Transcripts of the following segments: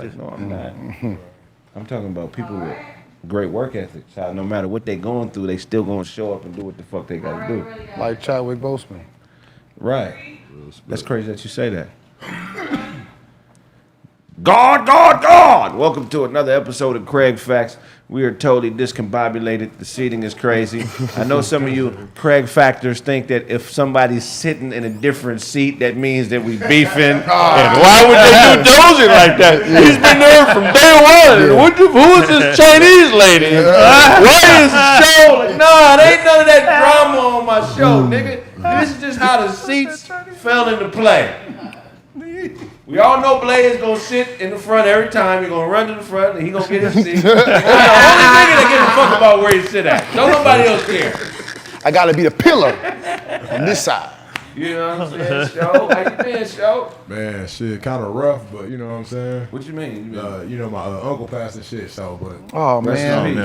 Like, no, I'm not. I'm talking about people with great work ethics. How no matter what they going through, they still gonna show up and do what the fuck they gotta do. Like Chadwick Boseman. Right. That's crazy that you say that. God! Welcome to another episode of Kraig Facts. We are totally discombobulated. The seating is crazy. I know some of you Kraig Factors think that if somebody's sitting in a different seat, that means that we beefing. And why would they do Dozie like that? He's been there from day one. Who is this Chinese lady? Why is the show? Like, nah, there ain't none of that drama on my show, nigga. This is just how the seats fell into play. We all know Blaze gonna sit in the front every time. He's gonna run to the front and he gonna get his seat. He's the only nigga that gives a fuck about where he sit at. Don't nobody else care. I gotta be the pillar on this side. You know what I'm saying, Show? How you been, Show? Man, shit, kind of rough, but you know what I'm saying? What you mean? You know, my uncle passed and shit, so, but... Oh, man.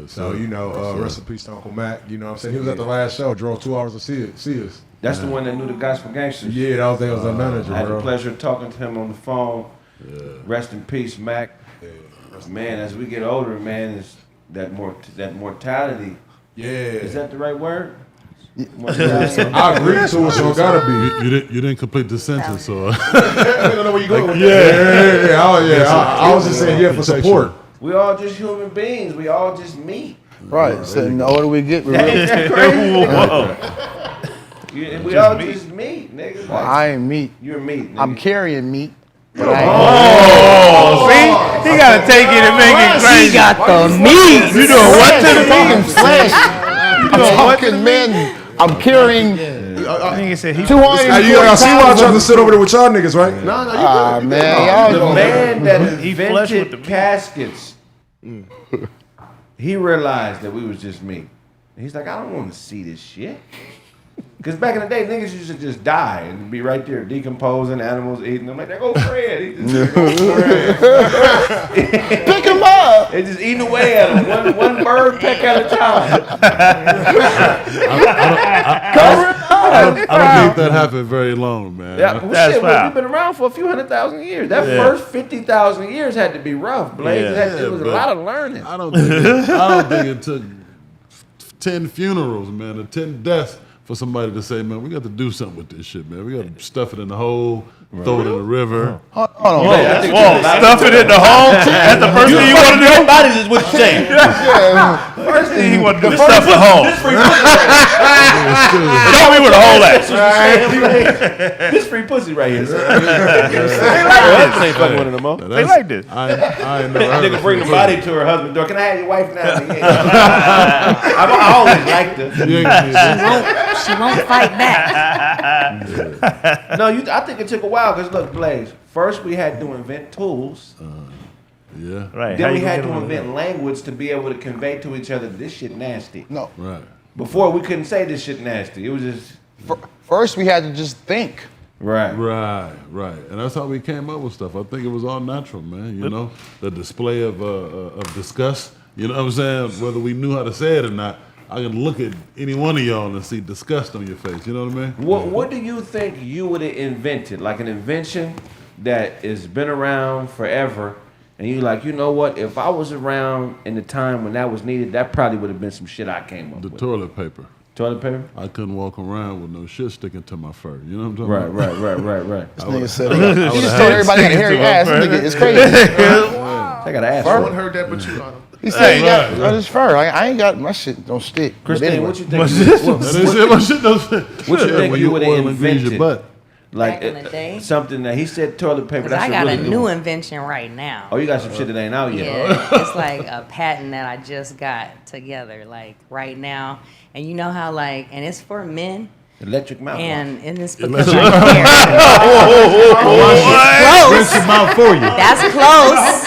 So, you know, rest in peace to Uncle Mac, you know what I'm saying? He was at the last show, drove 2 hours to see us. That's the one that knew the Gospel Gangsters. Yeah, that was our manager, I had bro. the pleasure of talking to him on the phone. Yeah. Rest in peace, Mac. Yeah. Man, as we get older, man, it's that mortality. Yeah. Is that the right word? I agree to it, so it gotta be. You didn't complete the sentence, so. I don't know where you going with that. I was just saying, yeah, for support. We all just human beings. We all just meat. Right. So, what do we get? Is that crazy? We all just meat, nigga. Well, I ain't meat. You're meat, nigga. I'm carrying meat. See? He gotta take it and make it crazy. He got the meat. You doing what to the meat? Flesh. I'm talking men. I'm carrying 200. I see why I tried to sit over there with y'all niggas, right? No, you good. Man, the man that invented caskets, he realized that we was just meat. He's like, I don't want to see this shit. Because back in the day, niggas used to just die and be right there decomposing, animals eating. I'm like, there go Fred. pick him up. They just eating away at him, one bird peck at a time. I don't think that happened very long, man. Yeah, well, shit, we've been around for a few 100,000 years. That first 50,000 years had to be rough, Blaze. It was a lot of learning. I don't think it took 10 funerals, man, or 10 deaths for somebody to say, man, we got to do something with this shit, man. We got to stuff it in the hole, throw it in the river. Hold on. Stuff it in the hole? That's the first thing you want to do? Bodies is what you're saying. First thing you want to do is stuff the hole. Show me where the hole at. This free pussy right here. They like this. Ain't fucking with it no more. They like this. I ain't never heard Nigga of bring the it. body to her husband's door. Can I have your wife now? I always liked her. She won't fight back. No, I think it took a while because look, Blaze. First we had to invent tools. Yeah. Right. Then we had to invent language to be able to convey to each other this shit nasty. No. Right. Before we couldn't say this shit nasty. It was just First, we had to just think. right. And that's how we came up with stuff. I think it was all natural, man. You know, the display of disgust. You know what I'm saying? Whether we knew how to say it or not, I can look at any one of y'all and see disgust on your face. You know what I mean? What do you think you would have invented? Like an invention that has been around forever, and you're like, you know what? If I was around in the time when that was needed, that probably would have been some shit I came up The with. toilet paper. Toilet paper? I couldn't walk around with no shit sticking to my fur. You know what I'm talking about? Right. This nigga said, he just told everybody got a hairy ass. This nigga is crazy. I got to ask. I heard that, but you He said he got his fur. I ain't got my shit. Don't stick. Christine, Anyway. what you think? They said my shit don't fit. What you think When you would have oil and grease your invented? butt. Like Back in the day? something that he said toilet paper. Because That's I got really a new invention right now. Oh, you got some shit that ain't out yet. Yeah, it's like a patent that I just got together, like right now. And you know how and it's for men. Electric mouthwash. And it's because I care. Rinse your mouth for you. That's close.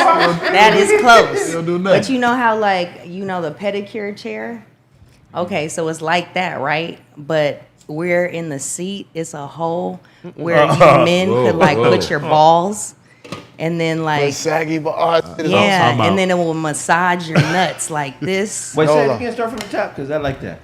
That is close. Don't do nothing. But you know how the pedicure chair? Okay, so it's like that, right? But where in the seat it's a hole where you men could put your balls and then saggy balls. yeah, and then it will massage your nuts like this. Wait, say it again. Start from the top because I like that.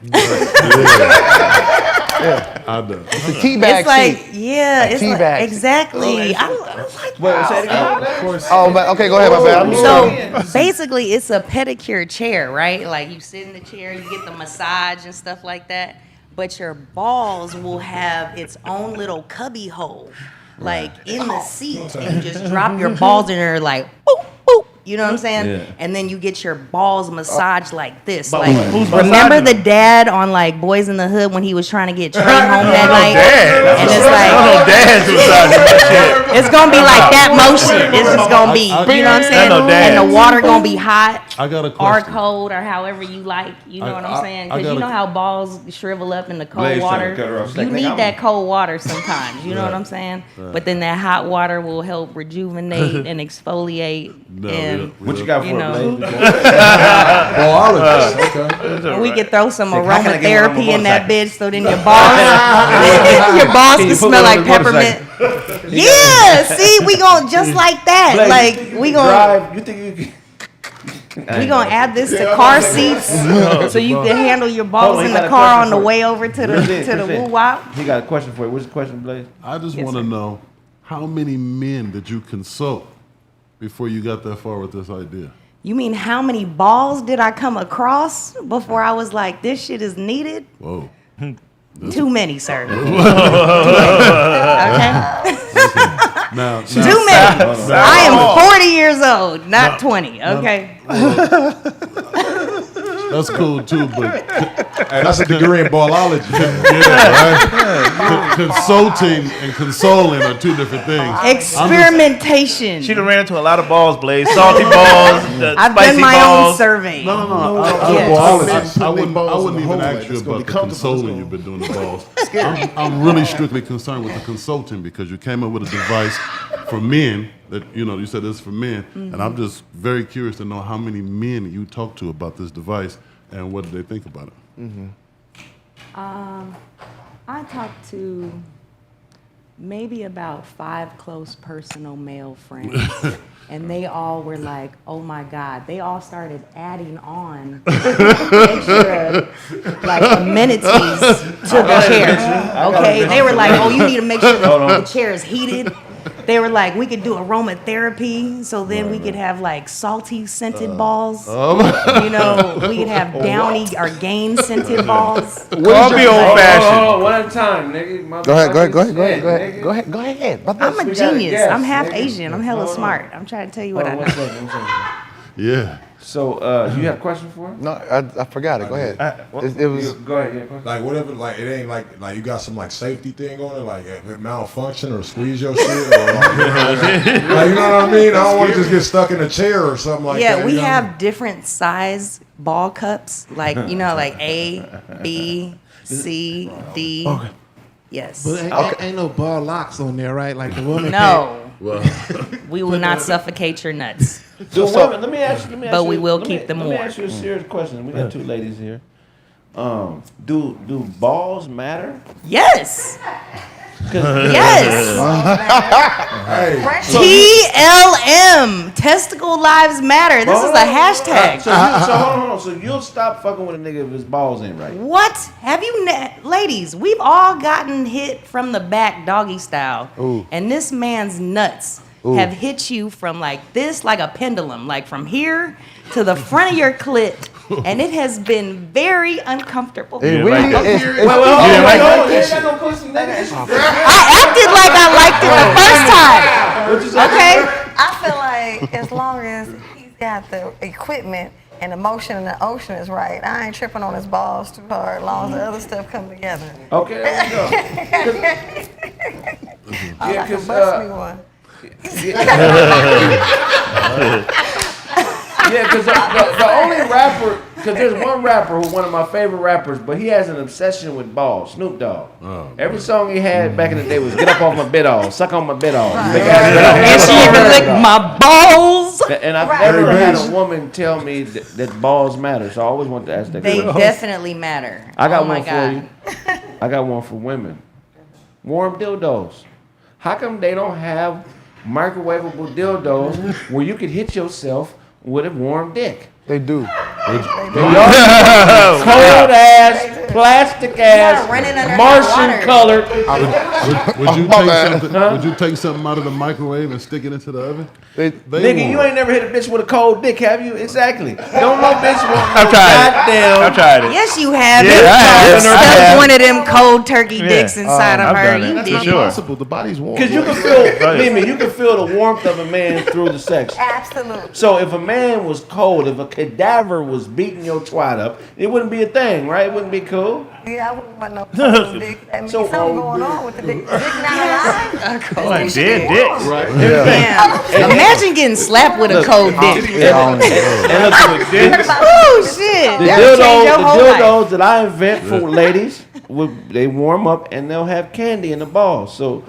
I do. It's a tea bag It's like, seat. yeah, it's tea like, bag. exactly. I don't like that. Oh, but okay, go ahead, my bad. So basically, it's a pedicure chair, right? Like you sit in the chair, you get the massage and stuff like that. But your balls will have its own little cubby hole, like in the seat, and you just drop your balls in there, like boop boop. You know what I'm saying? Yeah. And then you get your balls massaged like this. But Like, who's remember massaging the dad on like Boys in the Hood when he was trying to get Trey home that night? Dad. And it's like, Dad's massaging that shit. it's gonna be like that motion. It's just gonna be, you know what I'm saying? I know dads. And the water gonna be hot I got a or question. cold or however you like. You know what I'm saying? I Because you got know how balls shrivel up in the cold Blaze trying water. to cut her off. She's You like, need "Nigga, that cold water sometimes. You know what I'm saying? But then that hot water will help rejuvenate and exfoliate. And What you got for you know. it, Blaze? Ballologist. Okay. we could throw some How can I get one aromatherapy on in that motorcycle? bitch so then your balls, your balls Can you can put smell one like on the motorcycle? peppermint. Yeah, see, we gonna just like that. Blaze, Like you we can gonna drive. You think you can? we gonna add this to car seats so you can handle your balls Hold on, in he got the a car question on the for you. way over to the woo wop. He got a question for you. What's the question, Blaze? I just Yes, want to sir. know how many men did you consult before you got that far with this idea? You mean how many balls did I come across before I was like, this shit is needed? Whoa. Too many, sir. Okay. Now, Too many. I am 40 years old, not 20. Okay. that's cool too, but Hey, that's a degree in ballology. consulting and consoling are two different things. Experimentation. She done ran into a lot of balls, Blaze. Salty balls, the I've spicy done my balls. own survey. No. Yes. I wouldn't even ask you about the consoling you've been doing the balls. I'm really strictly concerned with the consulting because you came up with a device for men that, you said this is for men. And I'm just very curious to know how many men you talked to about this device and what did they think about it. I talked to maybe about 5 close personal male friends, and they all were like, "Oh my God!" They all started adding on extra like amenities to the chair. Okay, they were like, "Oh, you need to make sure the chair is heated." They were like, we could do aromatherapy, so then we could have like salty scented balls. You know, we could have downy or gain scented balls. I'll be old fashioned. Oh, one at a time, nigga. Go ahead. I'm a We got a genius. guest, I'm half nigga. Asian. I'm hella Hold on. smart. I'm trying to tell you Hold what on, I one know. second, one second. Yeah. So, you have a question for him? No, I forgot it. Go ahead. It was. Go ahead. Yeah, question. Like whatever, like it ain't like you got some like safety thing on it, like if it malfunction or squeeze your shit, or like you know what I mean. I don't want to just get stuck in a chair or something like that. Yeah, we you know? have different size ball cups, like like A, B, C, D. Okay. Yes. But ain't no ball locks on there, right? Like the woman. No. We will not suffocate your nuts. So, let me ask you. But we will keep them Let me warm. ask you a serious question. We got 2 ladies here. Do balls matter? Yes. Yes. TLM. Testicle lives matter. This is a hashtag. So hold on. So you'll stop fucking with a nigga if his balls ain't right. What? Have you, ladies, we've all gotten hit from the back doggy style. Ooh. And this man's nuts have hit you from like this, like a pendulum, like from here to the front of your clit. And it has been very uncomfortable. It Yeah, really like that. is. Wait, It's- I acted like I liked it the first time. Okay? I feel like as long as he's got the equipment and the motion in the ocean is right, I ain't tripping on his balls too hard as long as the other stuff come together. Okay, there we go. I Yeah, like to 'cause, bust me one. Yeah, because the only rapper, because there's one rapper who's one of my favorite rappers, but he has an obsession with balls, Snoop Dogg. Every song he had back in the day was "Get up off my bed all," "Suck on my bed all." And she even licked my balls. And I've never had a woman tell me that balls matter, so I always want to ask that They question. definitely matter. I got Oh my one for God. you. I got one for women. Warm dildos. How come they don't have microwavable dildos where you could hit yourself with a warm dick? They do. Cold ass plastic ass, running under Martian water. colored. Would you take something out of the microwave and stick it into the oven? Nigga, you ain't never hit a bitch with a cold dick, have you? Exactly. Don't no bitch want no I've tried goddamn. I've tried it. Yes, you have. Yeah, You I have. stuck I have. one of them cold turkey dicks inside of I've her. done it. You That's did. for sure. Possible. The body's warm. Because you can feel, Mimi, you can feel the warmth of a man through the sex. Absolutely. So if a man was cold, if a cadaver was beating your twat up, it wouldn't be a thing, right? It wouldn't be cool. Yeah, I wouldn't want no cold dick. That means So, something going on with the dick. The dick not alive. Like dead dicks. Right. Damn. Imagine getting slapped with a cold dick. And look, Oh shit! the That'll change your whole life. dildos that I invent for ladies, they warm up and they'll have candy in the balls. So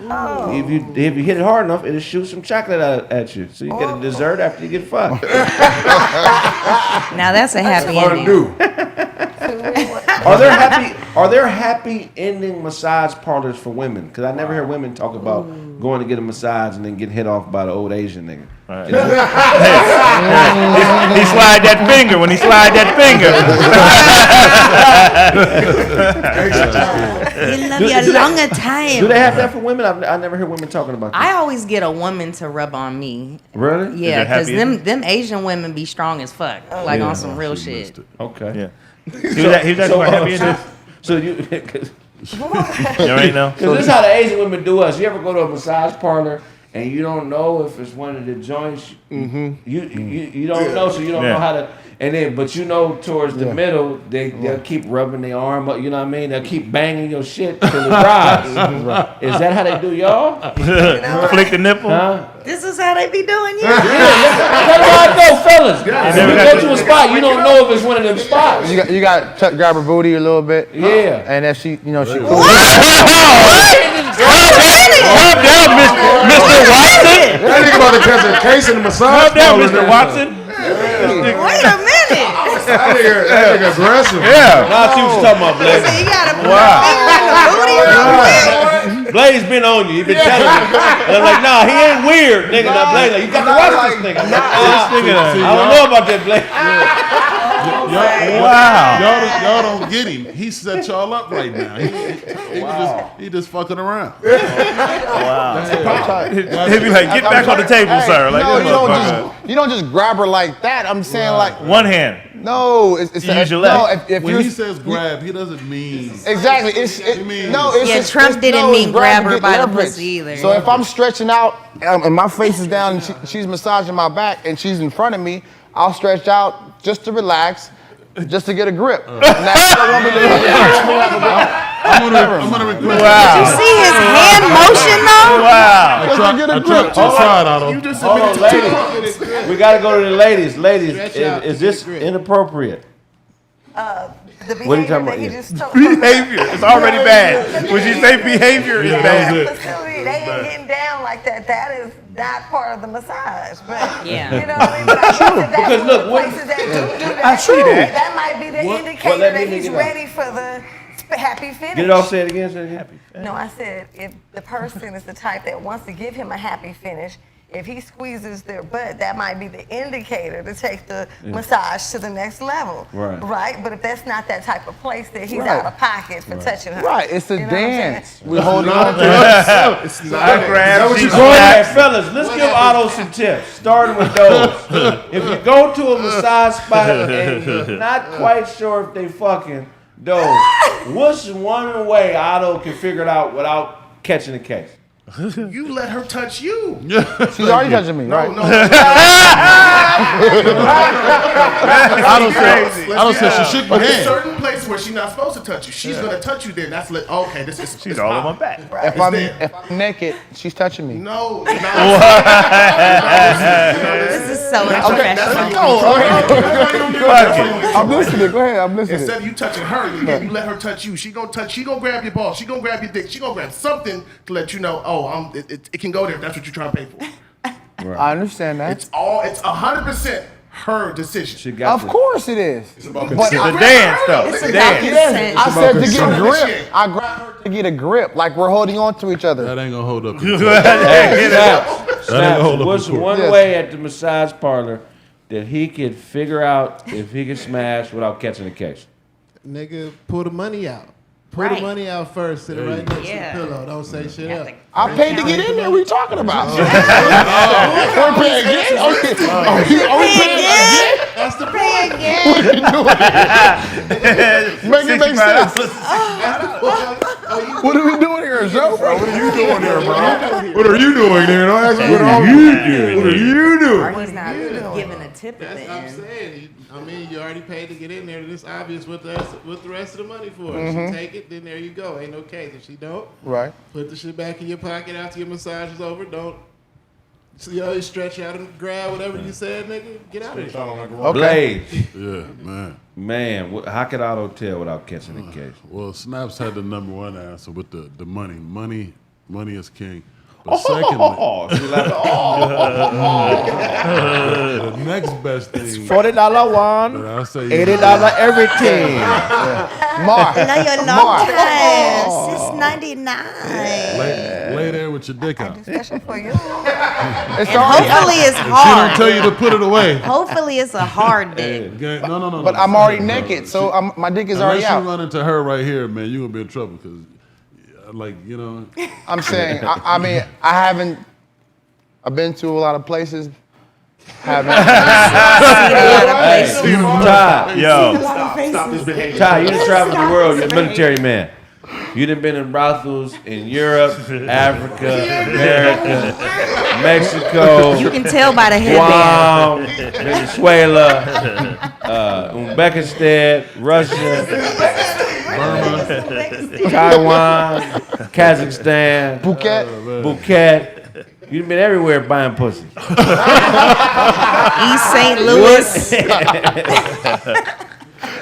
if you hit it hard enough, it'll shoot some chocolate out at you. So you get a dessert after you get fucked. Now that's a happy Hard to ending. do. Are there happy ending massage parlors for women? Because I never hear women talk about going to get a massage and then getting hit off by the old Asian nigga. Right. He slide that finger when he slide that finger. You love your longer time. Do they have that for women? I never hear women talking about that. I always get a woman to rub on me. Really? Yeah, that because happy them Asian women be strong as fuck, like on some real shit. Okay. Yeah. He was actually happy in this. So you, You right now? because this is how the Asian women do us. You ever go to a massage parlor and you don't know if it's one of the joints? You don't know, so you don't know how to. And then, but you know, towards the middle, they'll keep rubbing their arm up. You know what I mean? They'll keep banging your shit till it rise. Is that how they do y'all? Flick the nipple. Huh? This is how they be doing you. That's how I go, fellas. You go to a spot, you don't know if it's one of them spots. You got to grab her booty a little bit. Yeah. And if she, she cool. Calm down, Mr. Watson. That nigga about to catch a case in the massage Calm down, parlor, Mr. man. Watson. Wait a minute. That nigga aggressive. Yeah. Now I see what you're talking about, Blaze. So you gotta put your finger in the booty real quick. Blaze been on you. He been telling you. And I'm like, nah, he ain't weird, nigga. Now Blaze, like, you got to watch this nigga. I'm like, I don't know about that, Blaze. Y'all don't get him. He set y'all up right now. He just fucking around. He'd be like, get back on the table, sir. Like, No, this motherfucker. you don't just grab her like that. I'm saying like One hand. no. It's You use your leg. no. If When you he says grab, he doesn't mean. exactly, Yeah, Trump didn't mean grab her by the pussy either. So if I'm stretching out and my face is down and she's massaging my back and she's in front of me, I'll stretch out just to relax, just to get a grip. And that's what I want me to do. I'm gonna request. you see his hand motion though? Wow. Just to get a grip. You just admitted to Ladies, we got to go to the ladies. Ladies, is this inappropriate? The What are you behavior talking that about? he Yeah. just told Behavior. It's already bad. When you say behavior, it's bad. facility, they ain't getting down like that. That is not part of the massage. But Yeah. you know what I mean? But I guess if that's Because look, what- places that do that, I see that. that might be the indicator let me that he's get it ready for the happy finish. Get it off, say it again, say it again. No, I said if the person is the type that wants to give him a happy finish, if he squeezes their butt, that might be the indicator to take the massage to the next level. Right. But if that's not that type of place, then he's out of pocket for touching her. Right, it's a You know what I'm saying? dance. We're holding on to it. It's not. I grab, she All slaps. right, fellas, let's give Otto some tips, starting with those. If you go to a massage spot and you're not quite sure if they fucking those, what's one way Otto can figure it out without catching the case? You let her touch you. She's already touching me, right? No, I don't say she shook my There's hand. certain places where she's not supposed to touch you. She's gonna touch you there. That's okay. This is She's all on my back. If I'm naked, she's touching me. No. This is so unprofessional. I'm listening. Go ahead. I'm listening. Instead of you touching her, you let her touch you. She gonna grab your ball. She gonna grab your dick. She gonna grab something to let you know. It can go there if that's what you're trying to pay for. I understand that. It's 100% her decision. She got Of course it is. about But The dance, though. It's The about dance. consent. I said to get a consent. grip. I grabbed her to get a grip, like we're holding on to each other. That ain't gonna hold up. Snaps. hold up What's in court. one Yes. way at the massage parlor that he could figure out if he can smash without catching the case? nigga, pull the money out. Pull the money out first. Sit it right next to the pillow. Don't say shit up. I paid to get in there. What are you talking about? We're paying again? That's the point. Make it make sense. What are we doing here, Joe? What are you doing there, bro? What are you doing there? Don't ask me what are you doing. What are you doing? Or he's not giving a tip at the That's what I'm end. saying. I mean, you already paid to get in there. It's obvious what the rest of the money for. If she take it, then there you go. Ain't no case. If she don't, Right. put the shit back in your pocket after your massage is over. Don't you stretch out and grab whatever you said, nigga. Get out of here. Blaze. Yeah, man. Man, how could Otto tell without catching the case? Well, Snaps had the number one answer with the money. Money is king. But secondly, the next best thing. $40 one, I'll say $80 everything. Mark. No, you're not. $6.99. Lay there with your dick out. Special for you. It's And already hopefully it's She don't hard. tell you to put it away. Hopefully it's a hard dick. Okay? No. But I'm already naked, so my dick is already Unless you out. run into her right here, man, you gonna be in trouble because, I'm saying, I mean, I've been to a lot of places. Haven't. Ty, Yo, Stop this behavior. Ty, you done traveled the world. You're a military man. You done been in brothels in Europe, Africa, America, Mexico, You can tell by the headband. Guam, Venezuela, Uzbekistan, Russia, Taiwan, Kazakhstan, Phuket. You done been everywhere buying pussy. East St. Louis.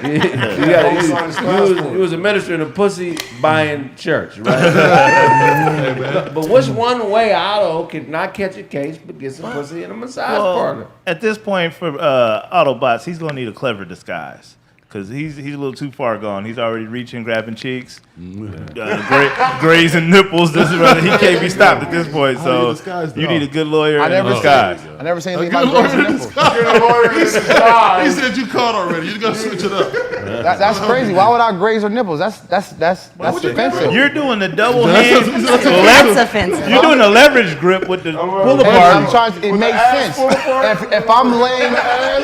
You was a minister in a pussy buying church, right? But what's one way Otto could not catch a case but get some pussy in a massage parlor? at this point for Autobots, he's gonna need a clever disguise. Because he's a little too far gone. He's already reaching, grabbing cheeks, grazing nipples. He can't be stopped at this point. So you need a good lawyer and a disguise. I never seen anything like grazing nipples. He said you caught already. You gotta switch it up. That's crazy. Why would I graze her nipples? That's offensive. You're doing the double hand. That's offensive. You're doing a leverage grip with the pull And I'm apart. trying to, it makes sense.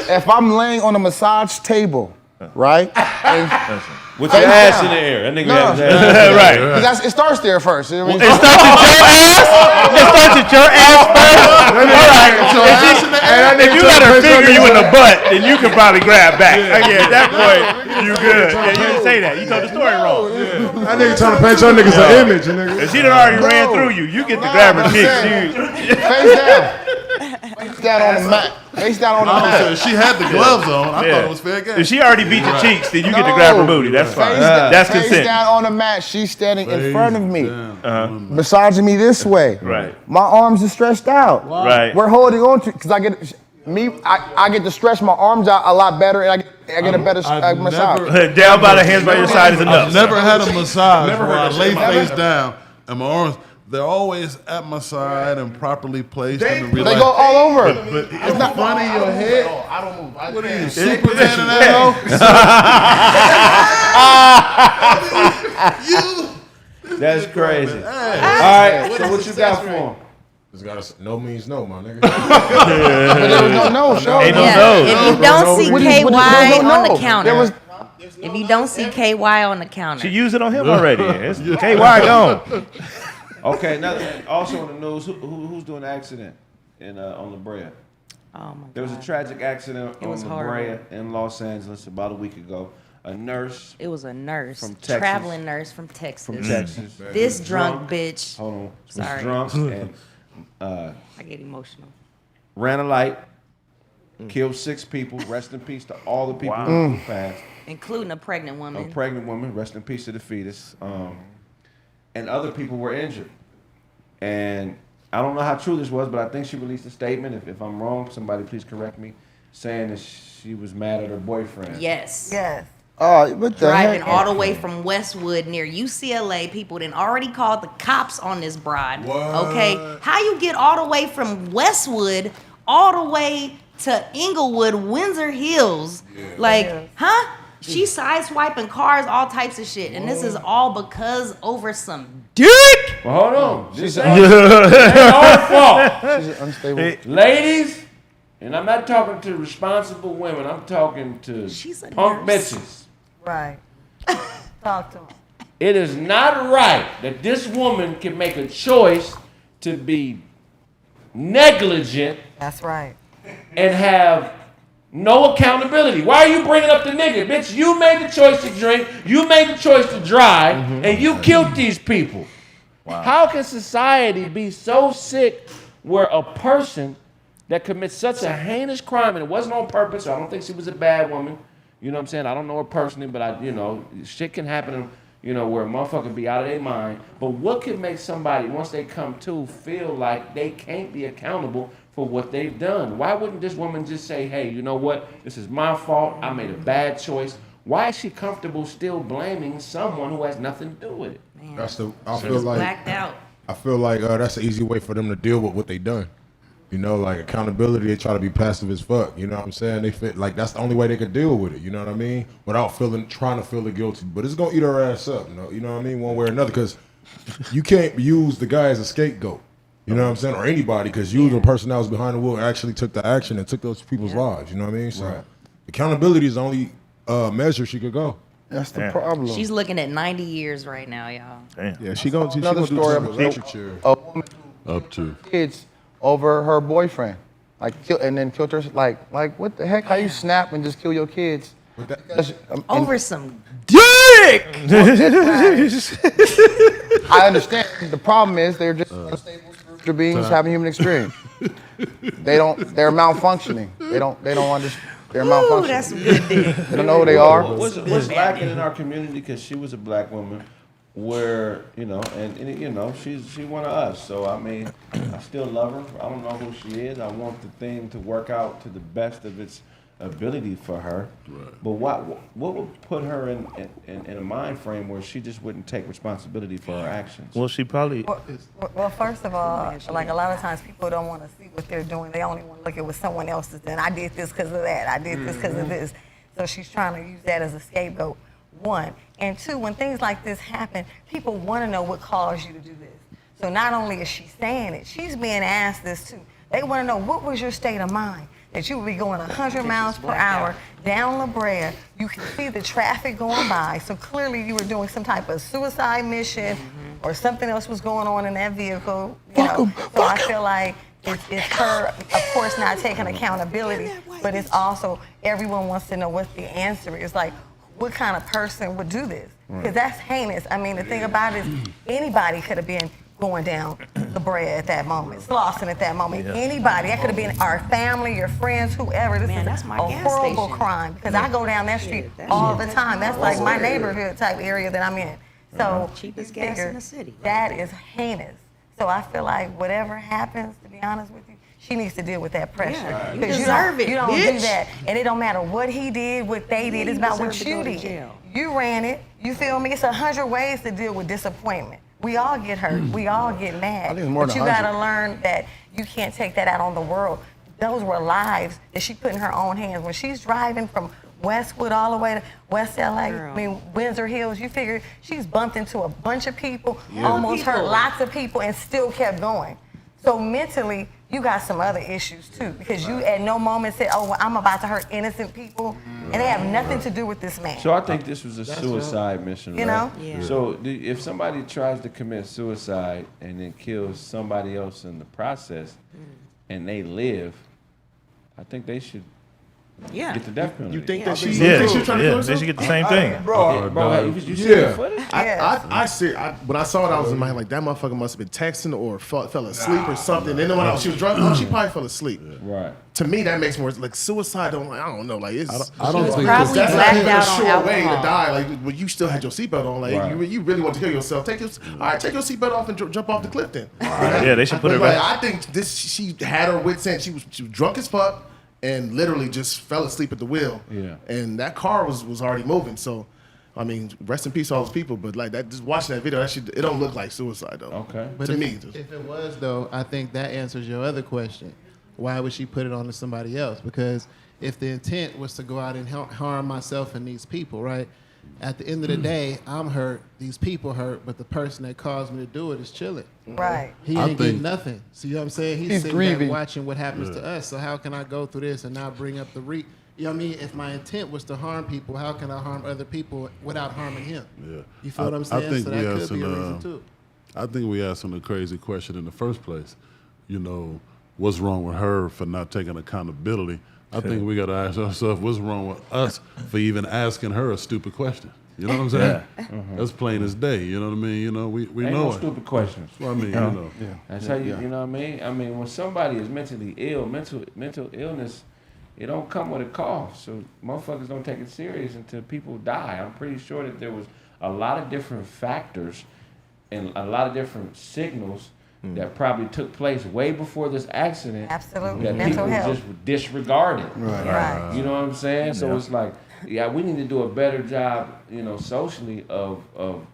If I'm laying on a massage table, right? And With your ass in the air. That nigga got his ass. Right. it starts there first. It starts at your ass. It starts at your ass first. All right. If you let her finger you in the butt, then you can probably grab back. Yeah, at that point, you good. Yeah, you didn't say that. You told the story wrong. That nigga trying to paint your niggas an image, nigga. If she done already ran through you, you get to grab her cheeks. Face down. Face down on the mat. Face down on the mat. She had the gloves on. I thought it was fair game. If she already beat your cheeks, then you get to grab her booty. That's fine. That's Face consent. down on the mat. She's standing in front of me, Down. massaging me this way. Right. My arms are stretched out. Right. We're holding on to because I get to stretch my arms out a lot better, and I get a better I've massage. never- Down by the hands by your side is enough. I've never had a massage where I lay face down and my arms, they're always at my side and properly placed and They relaxed. go all over. But it's not front of your head. I don't move. What are you, Superman in that hoe? That's crazy. All right, so what you got for him? Just gotta no means no, my nigga. But there was no show. Ain't no Yeah. nose. If you don't see What is- KY what is- on the no. counter, There was if you don't see KY on the counter, She used it on him already. It's KY gone. Okay, now also in the news, who's doing the accident on La Brea? oh my There was a God. tragic accident It on was La horrible. Brea in Los Angeles about a week ago. A nurse It was a nurse, From Texas. traveling nurse from Texas. from Texas. This drunk bitch, Hold on. Was Sorry. drunk and I get emotional. ran a light, killed 6 people. Rest in peace to all the people who passed. Including a pregnant A woman. pregnant woman, rest in peace to the fetus. And other people were injured. And I don't know how true this was, but I think she released a statement. If I'm wrong, somebody please correct me, saying that she was mad at her boyfriend. Yes. Yes. oh, what the Driving heck? all the way from Westwood near UCLA. People then already called the cops on this bride. Okay. How you get all the way from Westwood all the way to Inglewood, Windsor Hills? Like, huh? She sideswiping cars, all types of shit, and this is all because over some dick. Well, hold on. This ain't our fault. She's unstable. Ladies, and I'm not talking to responsible women. I'm talking to She's a punk nurse. bitches. Right. Talk to him. It is not right that this woman can make a choice to be negligent That's right. and have no accountability. Why are you bringing up the nigga? Bitch, you made the choice to drink, you made the choice to drive, and you killed these people. Wow. How can society be so sick where a person that commits such a heinous crime, and it wasn't on purpose, so I don't think she was a bad woman, you know what I'm saying? I don't know her personally, but shit can happen, where a motherfucker be out of their mind. But what can make somebody, once they come to, feel like they can't be accountable for what they've done? Why wouldn't this woman just say, hey, you know what? This is my fault. I made a bad choice. Why is she comfortable still blaming someone who has nothing to do with it? Man, I feel like blacked out. I feel like that's an easy way for them to deal with what they done. Like accountability, they try to be passive as fuck. You know what I'm saying? They feel like that's the only way they could deal with it. You know what I mean? Without trying to feel the guilty. But it's gonna eat her ass up. You know what I mean? One way or another, because you can't use the guy as a scapegoat. You know what I'm saying? Or anybody, because you, the person that was behind the wheel, actually took the action and took those people's lives. You know what I mean? So accountability is the only measure she could go. That's the problem. She's looking at 90 years right now, y'all. Damn. Yeah, she gonna Another story do of chair. a woman Up to. kids over her boyfriend, and then killed her. Like what the heck? How you snap and just kill your kids? Because, Over some Dick! I understand. The problem is they're just unstable spiritual beings having human experience. They're malfunctioning. They don't understand. They're malfunctioning. That's some good dick. They don't know who they are. What's lacking in our community, because she was a black woman, where, and she's one of us. So, I mean, I still love her. I don't know who she is. I want the thing to work out to the best of its ability for her. Right. But what would put her in a mind frame where she just wouldn't take responsibility for her actions? Well, she probably. Well, first of all, like a lot of times people don't want to see what they're doing. They only want to look at what someone else is doing. I did this because of that. I did this because of this. So she's trying to use that as a scapegoat, one. And two, when things like this happen, people want to know what caused you to do this. So not only is she saying it, she's being asked this too. They want to know, what was your state of mind? That you would be going 100 miles per hour down La Brea. You can see the traffic going by. So clearly you were doing some type of suicide mission or something else was going on in that vehicle. So I feel like it's her, of course, not taking accountability, but it's also everyone wants to know what the answer is. Like, what kind of person would do this? Because that's heinous. I mean, the thing about it is anybody could have been going down the Brea at that moment, Slauson at that moment. Yeah. Anybody. That could have been our family, your friends, whoever. This is that's my a gas horrible station. crime because I go down that street all the time. That's like my neighborhood type area that I'm in. So cheapest gas in the city. That is heinous. So I feel like whatever happens, to be honest with you, she needs to deal with that pressure. Yeah, you deserve it, You don't bitch. do that. And it don't matter what he did, what they did. It's about what you did. You ran it. You feel me? It's 100 ways to deal with disappointment. We all get hurt. We all get mad. I think it's more but than you 100. gotta learn that you can't take that out on the world. Those were lives that she put in her own hands. When she's driving from Westwood all the way to West LA, Windsor Hills, you figure she's bumped into a bunch of people, almost hurt lots of people, and still kept going. So mentally, you got some other issues too, because you at no moment said, oh, well, I'm about to hurt innocent people, and they have nothing to do with this man. So I think this was a suicide mission, You right? know? Yeah. So if somebody tries to commit suicide and then kills somebody else in the process, and they live, I think they should get the death penalty. You think that she? Yeah, You think she's trying to kill they herself? should get the same thing. Bro, you see the footage? I see. When I saw it, I was in my head like that motherfucker must have been texting or fell asleep or something. Then when she was drunk, she probably fell asleep. Right. To me, that makes more like suicide. I don't know. Like it's. I don't think Probably That's blacked not out a on sure way to alcohol. die. Like, when you still had your seatbelt on. Like, Right. you really want to kill yourself. Take your seatbelt off and jump off the cliff. Then. Yeah, they should put But it like, back. I think she had her wits end. She was drunk as fuck and literally just fell asleep at the wheel. Yeah. And that car was already moving. So, I mean, rest in peace to all those people. But like that, just watching that video, it don't look like suicide though. Okay. But To if, me, if it was though, I think that answers your other question. why would she put it on to somebody else? Because if the intent was to go out and harm myself and these people, right? At the end of the day, I'm hurt. These people hurt, but the person that caused me to do it is chilling. Right. He ain't getting nothing. See what I'm saying? He's sitting grieving. back watching what happens to us. So how can I go through this and not bring up the you know what I mean? If my intent was to harm people, how can I harm other people without harming him? Yeah. You feel what I'm saying? I think So that could be a reason too. I think we asked him a crazy question in the first place. You know, what's wrong with her for not taking accountability? I think we got to ask ourselves, what's wrong with us for even asking her a stupid question? You know what I'm saying? That's plain as day. You know what I mean? You know, we Ain't know no it. stupid questions. Well, I mean, you know. That's how you know what I mean? I mean, when somebody is mentally ill, mental illness, it don't come with a cost. So motherfuckers don't take it serious until people die. I'm pretty sure that there was a lot of different factors and a lot of different signals that probably took place way before this accident. Absolutely. That Mental people health. just disregarded. Right. You know what I'm saying? So it's like, yeah, we need to do a better job, you know, socially of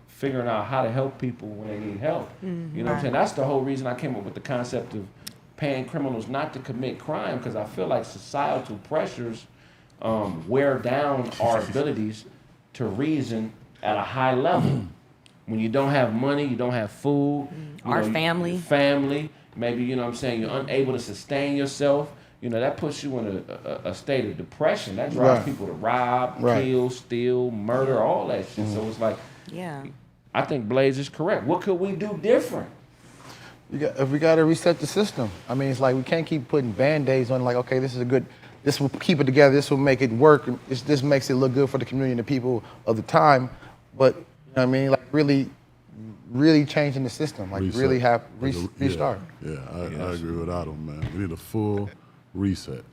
figuring out how to help people when they need help. You know what I'm saying? That's the whole reason I came up with the concept of paying criminals not to commit crime, because I feel like societal pressures wear down our abilities to reason at a high level. When you don't have money, you don't have food. Family, maybe, you know what I'm saying, you're unable to sustain yourself. You know, that puts you in a state of depression. That drives people to rob, kill, steal, murder, all that shit. So it's like, I think Blaze is correct. What could we do different? If we got to reset the system. I mean, it's like we can't keep putting Band-Aids on like, okay, this will keep it together, this will make it work, this makes it look good for the community and the people of the time. But, you know what I mean, like really changing the system, like Reset. really have restart. Yeah, I agree with Adam, man. We need a full reset.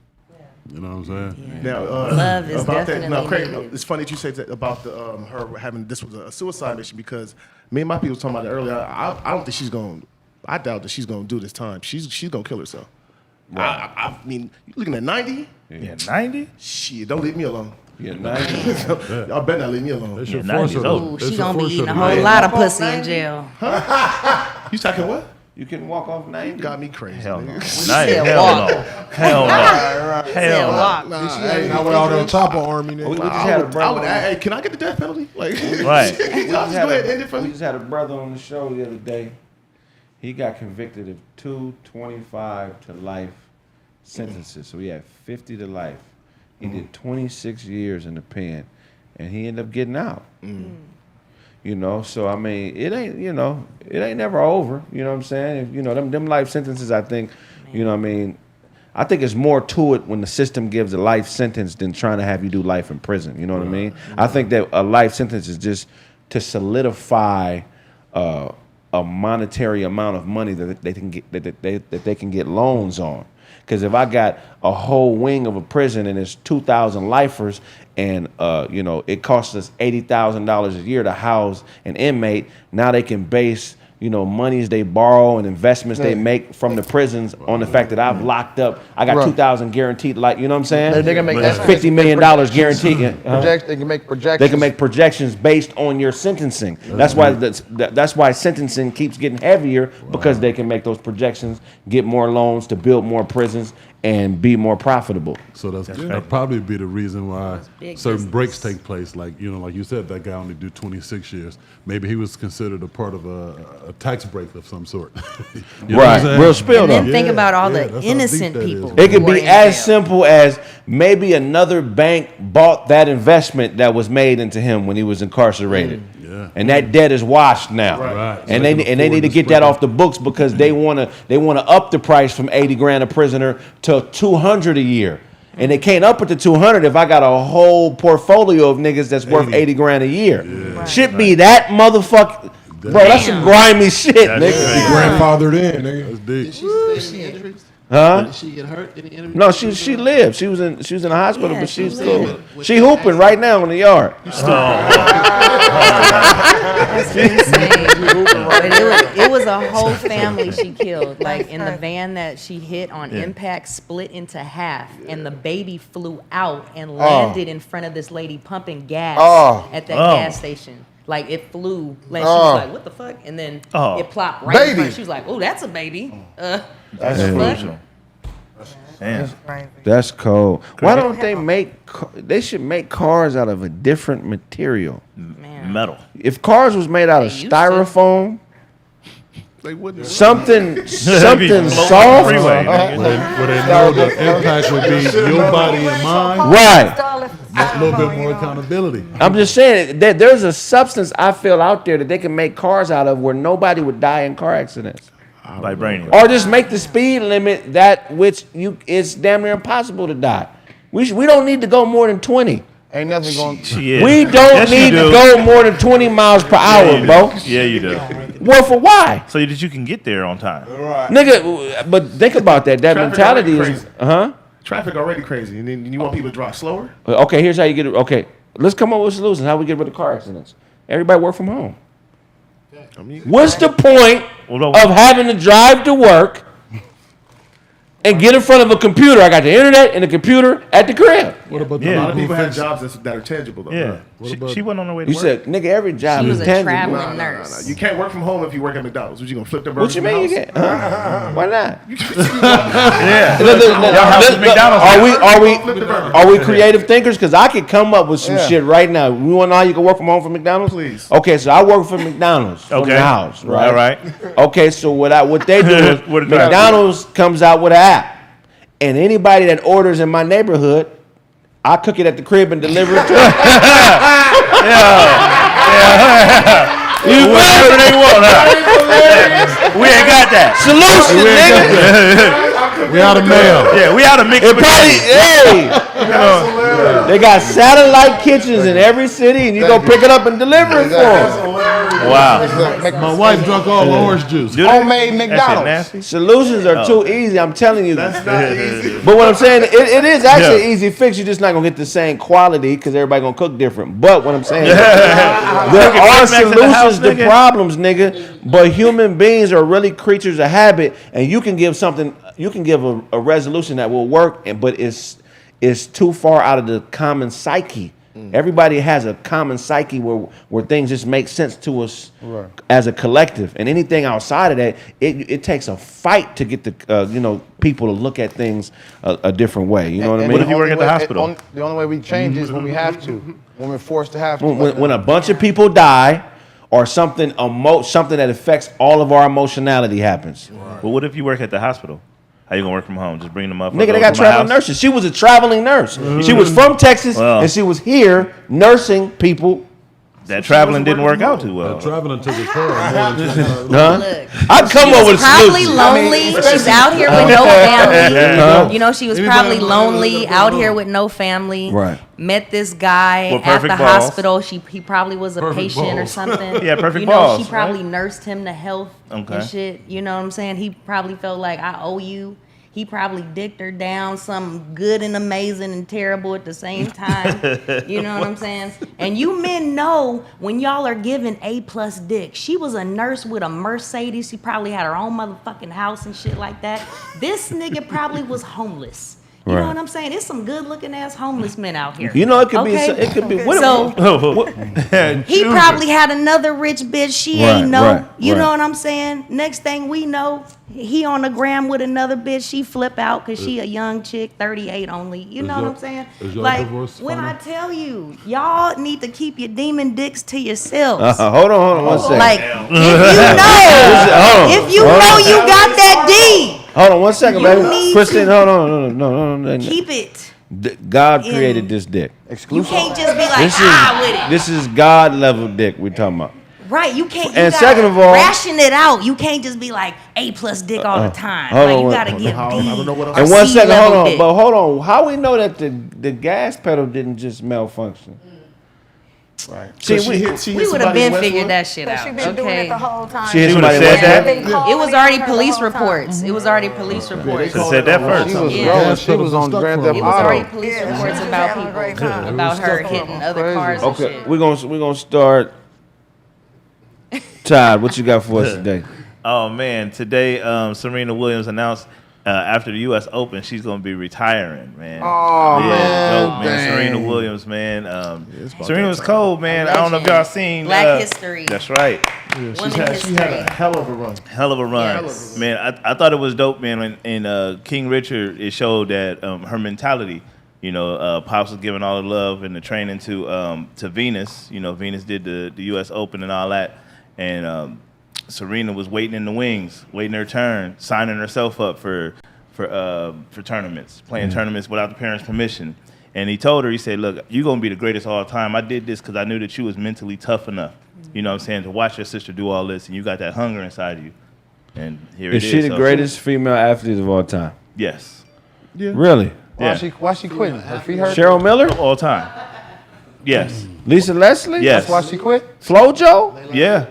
You know what I'm saying? Now, Love is about definitely that. Now, Kraig, needed. it's funny that you say that about the her having this was a suicide mission, because me and my people were talking about it earlier. I don't think she's going. I doubt that she's going to do this time. She's going to kill herself. I mean, you looking at 90? Yeah, 90? Shit, don't leave me alone. Yeah, 90. Y'all better not leave me alone. They should Yeah, force 90's her old. to- She they should gonna be force her eating to a do whole it. lot of pussy in jail. You talking what? You can walk off 90. You got me crazy. Hell no. nigga. 90, said hell walk. no. Hell no. Said Hell no. walk. Not with all the chopper army. We Nigga. just had a brother. Hey, can I get the death penalty? Like, Right. I'll just go ahead and end it for We me. just had a brother on the show the other day. He got convicted of 2 25 to life sentences. So he had 50 to life. He did 26 years in the pen, and he ended up getting out. You know, so I mean, it ain't never over. You know what I'm saying? If, you know, them life sentences, I think, you know what I mean, I think it's more to it when the system gives a life sentence than trying to have you do life in prison. You know what I mean? I think that a life sentence is just to solidify a monetary amount of money that they can get that they can get loans on. Because if I got a whole wing of a prison and it's 2,000 lifers, and you know, it costs us $80,000 a year to house an inmate, now they can base, you know, monies they borrow and investments they make from the prisons on the fact that I've locked up. I got 2,000 guaranteed, like, you know what I'm saying? They can make That's $50 million guaranteed. They can make projections. They can make projections based on your sentencing. That's why sentencing keeps getting heavier, because they can make those projections, get more loans to build more prisons, and be more profitable. So that'll probably be the reason why big certain business. breaks take place. Like, you know, like you said, that guy only do 26 years. Maybe he was considered a part of a tax break of some sort. You know what I'm saying? Real spill And though. then think about all that's the how deep innocent that is. people. It could who are be in as jail. simple as maybe another bank bought that investment that was made into him when he was incarcerated. Yeah. And that debt is washed now. Right. And So they they can need afford to to get that spread off the books, because they wanna up the price from 80 grand a prisoner to 200 a year. And they can't up it to 200 if I got a whole portfolio of niggas that's worth 80 grand a year. Yeah. Should be that motherfucker. Bro, that's some grimy shit, nigga. Grandfathered in, nigga. That's deep. Did she injuries? Huh? Did she get hurt? Any injuries? No, she lived. She was in the hospital, Yeah, but she she's lived. cool. She hooping right now in the yard. That's insane. But it was a whole family she killed. Like in the van that she hit on impact, split into half, and the baby flew out and landed in front of this lady pumping gas at that gas station. Like it flew, like she was like, "What the fuck?" And then it plopped right in front. She was like, "Oh, that's a baby." That's crucial. Damn. Crazy. That's cold. Why don't they they should make cars out of a different material. Man. Metal. If cars was made out of They used to. styrofoam, They wouldn't. something Floating on the soft. freeway, nigga. Where they know the impact would be your body and mine. Right. That's a little bit more accountability. I'm just saying that there's a substance I feel out there that they can make cars out of where nobody would die in car accidents. Vibranium. Or just make the speed limit that which it's damn near impossible to die. We don't need to go more than 20. Ain't nothing going. Yeah. We don't Yes, you need to do. go more than 20 miles per hour, bro. Yeah, you do. Well, for why? So that you can get there on time. Nigga, but think about that. That Traffic mentality already is, crazy. Traffic already crazy, and then you want people to drive slower? Okay, here's how you get it. Okay, let's come up with solutions. How we get rid of car accidents? Everybody work from home. I mean, What's the point Well, of having to drive to work and get in front of a computer? I got the internet and the computer at the crib. What about Yeah. a the lot of people have fix- jobs that are tangible, though. Yeah. What She, about- she wasn't on her way to You work. said, nigga, every job She is was a tangible. traveling nurse. You can't work from home if you work at McDonald's. What you gonna flip the burger? What you mean you get? Why not? Yeah. Look, house is McDonald's. Are we creative thinkers? Because I could come up with some Yeah. shit right now. We want to know how you can work from home from McDonald's? Please. Okay, so I work for McDonald's from Okay. the house, right? All right. Okay, so what they do is What did they have? McDonald's comes out with an app, and anybody that orders in my neighborhood, I cook it at the crib and deliver it to them. Whatever they want, huh? We ain't got that. Solution, nigga. We out of mail. Yeah, we out of mixed It probably, spaghetti. hey, they got satellite kitchens in every city, and you go pick it up and deliver it for them. Wow. My wife drank all the orange juice. Do they? Homemade That shit McDonald's. nasty. Solutions are too easy. I'm telling you. That's not easy. But what I'm saying, it is actually Yeah. an easy fix. You're just not gonna get the same quality because everybody gonna cook different. But what I'm saying, there are Big Macs in the solutions house, to nigga. problems, nigga. But human beings are really creatures of habit, and you can give a resolution that will work, but it's too far out of the common psyche. Everybody has a common psyche where things just make sense to us as a collective, and anything outside of that, it takes a fight to get the people to look at things a different way. You know what I And mean? What if you work at the hospital? The only way we change is when we have to, when we're forced to have to. when a bunch of people die, or something that affects all of our emotionality happens. But what if you work at the hospital? How you gonna work from home? Just bring them up. Nigga, they got traveling nurses. She was a traveling nurse. She was from Texas, Well. and she was here nursing people. That traveling didn't work out too well. Traveling took a toll. Huh? Look, I'd come up with a probably solution. lonely. She's out here with no family. Huh? You know, she was Anybody probably with lonely a out here with no family. Right. Met this guy With at perfect the balls. hospital. He probably was a Perfect patient or balls. something. Yeah, perfect you know, balls, she probably nursed him to health Okay. and shit. You know what I'm saying? He probably felt like I owe you. He probably dicked her down something good and amazing and terrible at the same time. You know what I'm saying? And you men know when y'all are giving A+ dick. She was a nurse with a Mercedes. She probably had her own motherfucking house and shit like that. This nigga probably was homeless. You know Right. what I'm saying? There's some good looking ass homeless men out here. You know, it could be. Okay? It could be. So he Children. probably had another rich bitch. She Right, ain't know. right, You right. know what I'm saying? Next thing we know, he on the gram with another bitch. She flip out because she a young chick, 38 only. You know what I'm saying? is y'all Like divorced when I final? tell you, y'all need to keep your demon dicks to yourselves. Hold on one second. Like if you know you got that D, Hold on one second, You baby. need Kristen, to- hold on. No. keep it. God in- created this dick. You can't just be like This with it. this is God level dick we're talking about. Right, you can't. You And gotta second of all- ration it out. You can't just be like A+ dick all the time. hold Like on, you gotta hold give on. D. I don't know what else- or And one C second, hold level on. dick. But hold on. How we know that the gas pedal didn't just malfunction? Right. See, So we- We would have been figured that shit But out. she been doing it Okay. the whole time. She hit She would've somebody said with that. Been calling It was me already on her the police whole time. reports. It was already police reports. Should have said that first. She was Yeah. growing. She was on Grand Theft It was already Auto. police Yeah, reports she was about having a great people, time. about her hitting other cars and Okay, shit. we're gonna start. Todd, what you got for us today? Oh man, today Serena Williams announced after the U.S. Open, she's gonna be retiring, man. Oh, man, dope, man. dang. Serena Williams, man. it's about Serena that was time. cold, man. I don't know if y'all seen Black history. That's right. Women She had history. a hell of a run. Hell of a run, Yes. man. I thought it was dope, man. In King Richard, it showed that her mentality. You know, Pops was giving all the love and the training to Venus. You know, Venus did the U.S. Open and all that, and Serena was waiting in the wings, waiting her turn, signing herself up for tournaments, playing tournaments without the parents' permission. And he told her, he said, "Look, you're gonna be the greatest of all time. I did this because I knew that you was mentally tough enough. You know what I'm saying, to watch your sister do all this, and you got that hunger inside you. And here it Is is." she the So, greatest female athlete of all time? Yes. Really? Yeah. Why she quitting? Her feet hurt? Cheryl Miller? Of all time. Yes. Lisa Leslie? Yes. That's why she quit? Flojo? Yeah.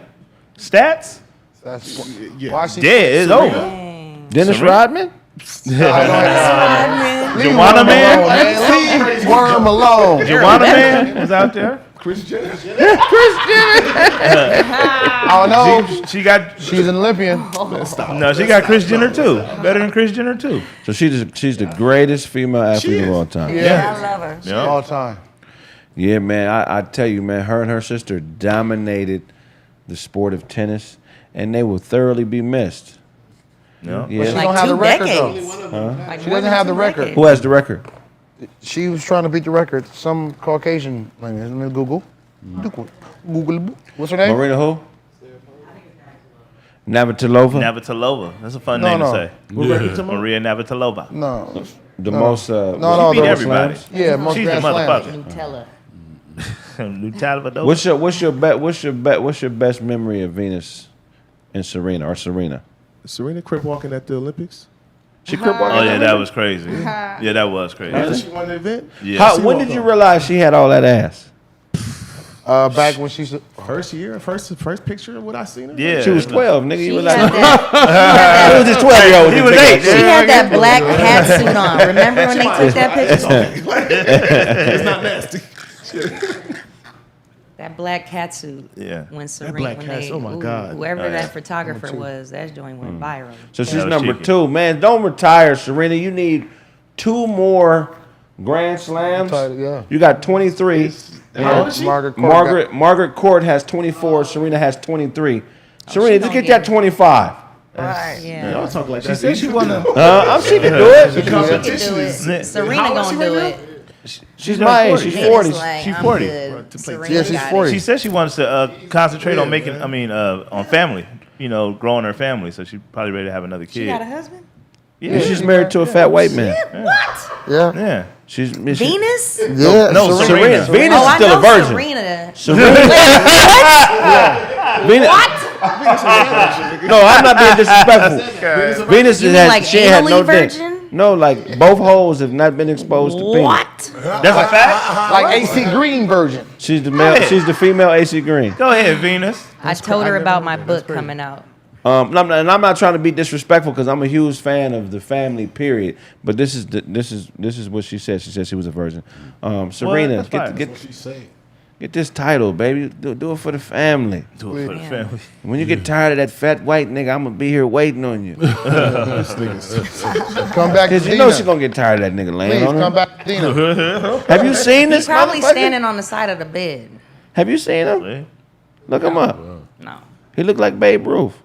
Stats? That's why she Dead. It's over. Dennis Serena? Rodman? Joanna Man? Leave Worm alone. Joanna Man was out there. I don't know. She got She's an Olympian. no. She got Kris Jenner too. Better than Kris Jenner too. So she's the greatest female athlete of all time. Yeah. I love her. Yeah. All time. Yeah, man. I tell you, man, her and her sister dominated the sport of tennis, and they will thoroughly be missed. No. Yeah. She Like don't have the 2 record, decades. though. Like She more doesn't than have the 2 record. decades. Who has the record? She was trying to beat the record. Some Caucasian. Let me Google. Google. What's her name? Marina who? Navratilova? Navratilova. That's a fun No, name no. to say. Maria Navratilova. No. The most no, She beat the everybody. slams? Yeah, most She's a Grand Slams. motherfucker. Nutella. Nutella. What's your best memory of Venus and Serena or Serena? Serena crip walking at the Olympics. She crip walking. Oh yeah, that was crazy. Yeah, that was crazy. After she won the event. Yeah. When did you realize she had all that ass? Back when she's First year, first picture of what I seen her. Yeah. She was 12, nigga. You She was had like, that, it was just 12-year-old. He was 8. she had that black hat suit on. Remember when they took that picture? It's not nasty. That black cat suit. Yeah. When Serena, black when cat they, suit, oh my ooh, God. whoever Oh, yeah. that photographer was, that joint went viral. So she's was number cheeky. 2. Man, don't retire, Serena. You need 2 more Grand Slams. Yeah. You got 23. Margaret Court has 24. Serena has 23. Serena, just get that 25. Right. Yeah. Y'all talk like She that. said she wanna. She can do it. She can do it. Serena gonna do it. She's my age. She's 40. She's 40. Yeah, she's 40. She said she wants to concentrate on making. On family. You know, growing her family. So she's probably ready to have another kid. She got a husband? Yeah, she's married to a fat white man. What? Yeah. Yeah. She's Venus? Yeah. No, Serena. Venus Oh, is I still know a virgin. Serena. Venus. What? No, I'm not being disrespectful. Venus You mean has like she had no anally dick. virgin? No, like both holes have not been exposed to penis. What? That's a fact. Like AC Green version. She's the male. She's the female AC Green. Go ahead, Venus. I told her about my book coming out. And I'm not trying to be disrespectful because I'm a huge fan of the family. Period. But this is what she said. She said she was a virgin. Serena, that's fine. get this title, baby. Do it for the family. Do it for the family. When you get tired of that fat white nigga, I'm gonna be here waiting on you. Come back to Cause you know Dina. she's gonna get tired of that nigga laying Please on come her. back to Dina. Have you seen this? Probably motherfucker? standing on the side of the bed. Have you seen him? Look him up. No. He looked like Babe Ruth.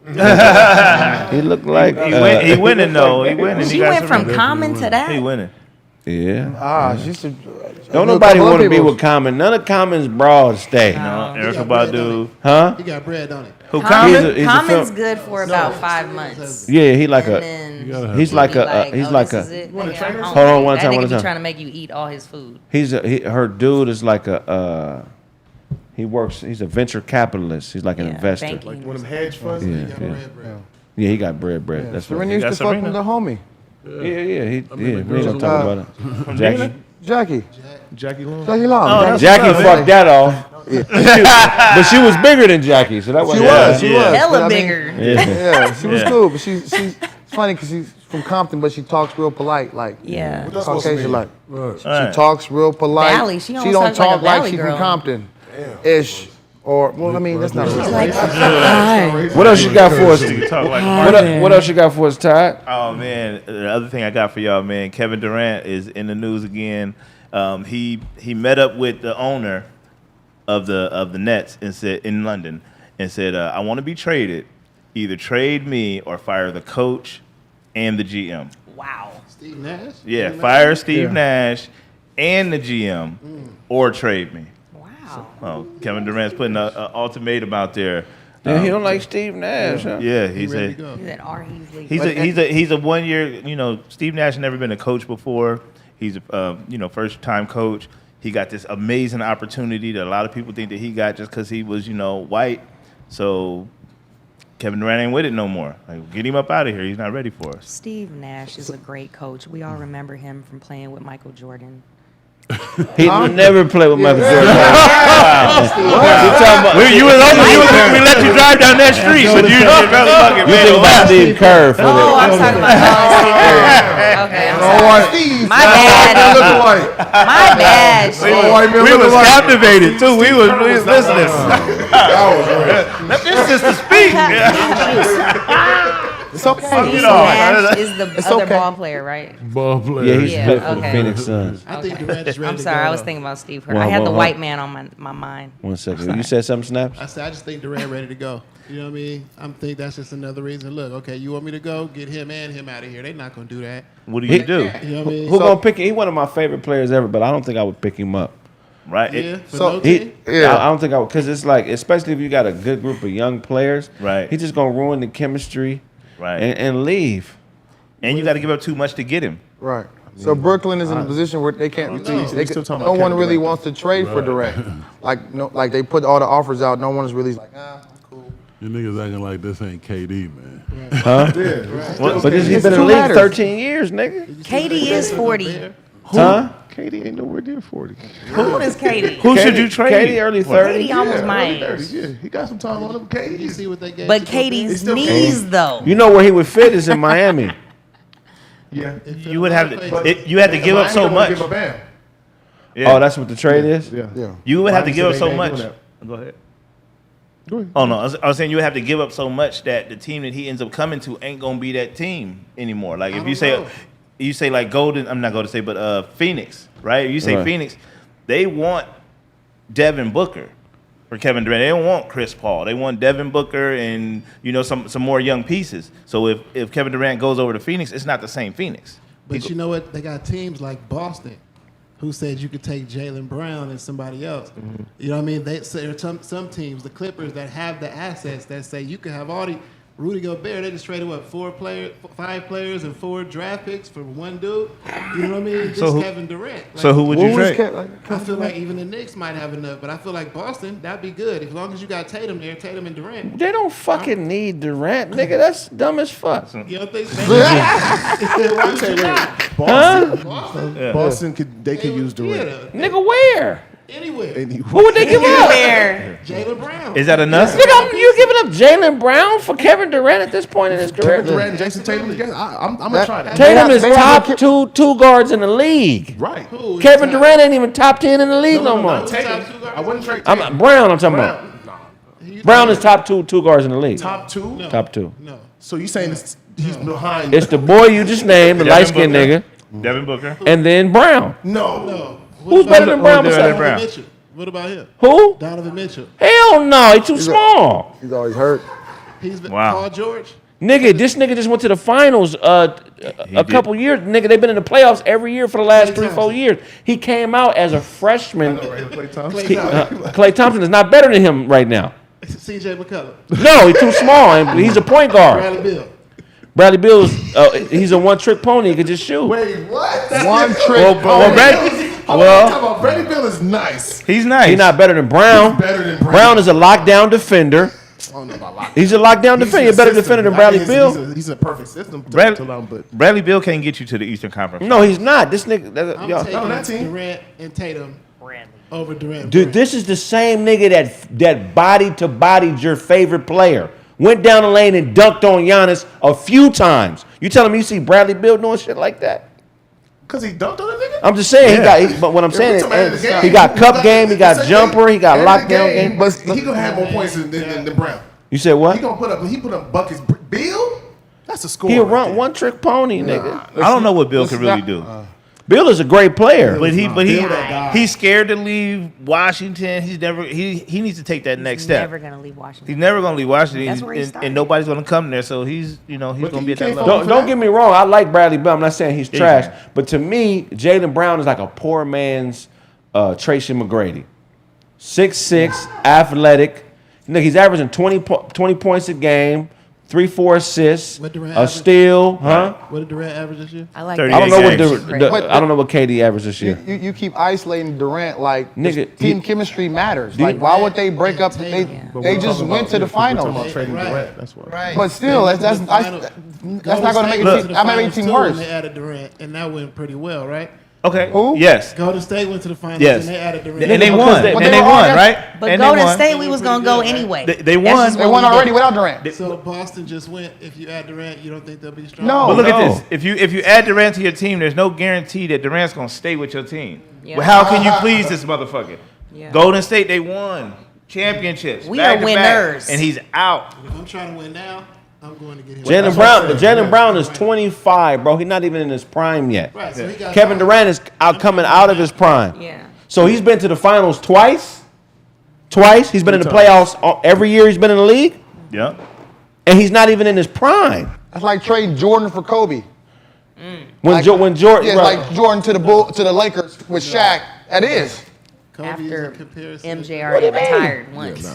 He looked like He winning though. He winning. She went from common to that. He winning. Yeah. She's a. Don't nobody want to be with Common. None of Common's broads stay. No, Erykah Badu. Huh? He got bread on it. Who Common's Common? good for about 5 months. Yeah, he like And a. then He's like a. He's like this a. is it. Hold Nigga, I'm on, hungry. one That time, nigga one be time. trying to make you eat all his food. Her dude is like a. He works. He's a venture capitalist. He's like an Yeah, investor. banking. Like one of them hedge funds. Yeah, he got bread. That's what. Serena used to fuck with the homie. Yeah. We ain't girls gonna talk about it. Jackie. Jackie Long. Jackie Long. Oh, Jackie fucked that off. But she was bigger than Jackie, so that was. She was. Hella But I mean, bigger. Yeah, she was Yeah. cool, but she's it's funny because she's from Compton, but she talks real polite, like Yeah. Caucasian, like Right. she talks real polite. Valley. She She almost don't talks like a talk like Valley she girl. from Compton, ish. Or well, I mean, that's not. What else you got for us? Talk like What else you got for us, Todd? Oh man, the other thing I got for y'all, man, Kevin Durant is in the news again. He met up with the owner of the Nets and said in London and said, I want to be traded. Either trade me or fire the coach and the GM. Wow. Steve Nash? Yeah, fire Steve Nash and the GM or trade me. Wow. Well, Kevin Durant's putting an ultimatum out there. Yeah, he don't like Steve Nash, huh? Yeah, He he ready said to go. He's at he's a 1 year. Steve Nash never been a coach before. He's a first time coach. He got this amazing opportunity that a lot of people think that he got just because he was white. So Kevin Durant ain't with it no more. Like, get him up out of here. He's not ready for us. Steve Nash is a great coach. We all remember him from playing with Michael Jordan. He never played with Michael Jordan. We let you drive down that street, but you motherfucking You think about Steve Kerr for Oh, I was talking about Okay, I'm sorry. My bad. My bad. We was captivated too. We was listening. Let this sister speak. It's okay. Steve Nash is the other ball player, right? Ball player. Yeah, he's split for the okay. Phoenix Suns. I think Durant is ready I'm to sorry, go. I was thinking about Steve Kerr. Well, I had the well, white man on my mind. 1 second. You said something, Snaps? I said I just think Durant ready to go. You know what I mean? I think that's just another reason. Look, okay, you want me to go? Get him and him out of here. They're not gonna do that. What do you do? You know what I mean? Who gonna pick him? He's one of my favorite players ever, but I don't think I would pick him up. Right? Yeah, for So no He, team? I don't think I would, because it's like, especially if you got a good group of young players, Right. He's just gonna ruin the chemistry, Right. and leave. And you got to give up too much to get him. Right. So Brooklyn is in a position where they can't. We still talking No about one Kevin really Durant. wants to trade for Durant. Like they put all the offers out. No one's really like, I'm cool. You niggas acting like this ain't KD, man. But he's been in the two league matters. 13 years, nigga. KD is 40. Huh? KD ain't nowhere near 40. Who is KD? Who should you trade? Katie early 30. KD almost my early 30s, age. yeah. He got some time on him. Did you KD. see what they gave? But to Gobert? KD's knees, though. You know where he would fit is in Miami. Yeah. You would have to. You had to give up so much. Give a bam. Yeah. Oh, that's what the trade is? Yeah. Yeah. You would have to Miami give up said so they ain't much. doing Go ahead. Go ahead. Oh no, I was saying you would have to give up so much that the team that he ends up coming to ain't gonna be that team anymore. Like if I you don't say, know. you say like Golden, I'm not going to say, but Phoenix, right? You say Right. Phoenix, they want Devin Booker for Kevin Durant. They don't want Chris Paul. They want Devin Booker and some more young pieces. So if Kevin Durant goes over to Phoenix, it's not the same Phoenix. But you know what? They got teams like Boston who said you could take Jaylen Brown and somebody else. You know what I mean? They say there are some teams, the Clippers, that have the assets that say you can have all the Rudy Gobert. They just traded 5 players and 4 draft picks for one dude. You know what I mean? Just Kevin Durant. So who would you trade? I feel like even the Knicks might have enough, but I feel like Boston, that'd be good. As long as you got Tatum there, Tatum and Durant. They don't fucking need Durant, nigga. That's dumb as fuck. You don't think Boston could use Durant. Nigga, where? Anywhere. Who would they give up? There. Jaylen Brown. Is that enough? Nigga, you giving up Jaylen Brown for Kevin Durant at this point in his career? Kevin Durant and Jason Tatum together. I'm gonna try that. Tatum is They have top two guards in the league. Right. Who is Kevin top- Durant ain't even top 10 in the league no more. Not Tatum. I wouldn't trade I'm Tatum. Brown. I'm talking about. Brown is top two guards in the league. Top 2. Top 2. No. So you saying he's behind? It's the boy you just named, the light skinned nigga, Devin Booker. and then Brown. No. Who's better than Brown? Who's besides- better than Brown? Donovan Mitchell. What about him? Who? Donovan Mitchell. Hell no, he's too small. He's always hurt. He's been Wow. Paul George. Nigga, this nigga just went to the finals a couple years. Nigga, they've been in the playoffs every year for the last 3-4 years. He came out as a freshman. Klay Thompson is not better than him right now. CJ McCollum. No, he's too small, and he's a point guard. Bradley Beal. Bradley Beal's he's a one-trick pony. He could just shoot. Wait, what? One trick. Well, Bradley Beal is nice. He's nice. he's not better than Brown. Better than Brown. Brown is a lockdown defender. I don't know about lock. He's a lockdown defender. He's a better defender than Bradley Beal. He's a perfect system. Bradley, Bradley Beal can't get you to the Eastern Conference. No, he's not. This nigga. I'm Y'all. taking that team. Durant and Tatum over Durant. Dude, this is the same nigga that body to bodied your favorite player. Went down the lane and dunked on Giannis a few times. You telling me you see Bradley Beal doing shit like that? Because he dunked on a nigga? I'm just saying, but what I'm saying is, he got cup game, he got jumper, he got lockdown game. But he gonna have more points than Brown. You said what? He put up buckets. Bill? That's a score. He'll run one trick pony, nigga. I don't know what Bill can really do. Bill is a great player. But he's scared to leave Washington. He needs to take that next step. Never gonna leave Washington. He's never gonna leave Washington. That's where he started. And nobody's gonna come there. So he's gonna be at that level. Don't get me wrong. I like Bradley Bill. I'm not saying he's trash, but to me, Jaylen Brown is like a poor man's Tracy McGrady. 6'6", athletic. Look, he's averaging 20 points a game. 3-4 assists, a steal, huh? What did Durant average this year? I like. I don't know I don't know what KD averaged this year. You keep isolating Durant like Nigga, team chemistry matters. Like why would they break up? They just went to the finals. That's why. Right. But still, that's not going to make it. That might make the team worse. And they added Durant, and that went pretty well, right? Okay. Who? Yes. Golden State went to the finals, Yes. and they added Durant. And they won. But And they won, right? But And they Golden won. State, we was gonna go anyway. They won. They won already without Durant. So Boston just went. If you add Durant, you don't think they'll be strong? No. But look at this. If you add Durant to your team, there's no guarantee that Durant's gonna stay with your team. Yeah. Well, how can you please this motherfucker? Yeah. Golden State, they won championships. We back are to winners. back, and he's out. If I'm trying to win now, I'm going to get him. Jaylen Brown is 25, bro. He's not even in his prime yet. Right, so he got Kevin Durant is coming out of his prime. Yeah. So he's been to the finals twice. He's been in the playoffs every year he's been in the league, Yeah. and he's not even in his prime. That's like trading Jordan for Kobe. When Jordan, Yeah, like Jordan to the Lakers with Shaq. That is. After MJ already retired once.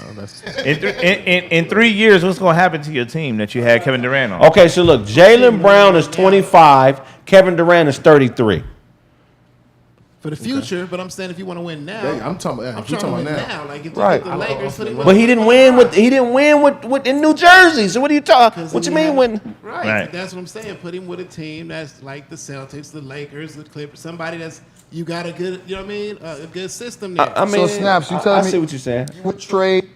In 3 years, what's gonna happen to your team that you had Kevin Durant on? Okay, so look, Jaylen Brown is 25, Kevin Durant is 33. for the future. But I'm saying if you want to win now, I'm talking about trying to win now. now. Like if Right. the Lakers, But he didn't win with in New Jersey. So what are you talking? What you mean when? Right. Right. That's what I'm saying. Put him with a team that's like the Celtics, the Lakers, the Clippers. Somebody that's you got a good, you know what I mean, a good system there. I mean, So, Snaps, you telling I me- see what you're saying. You would trade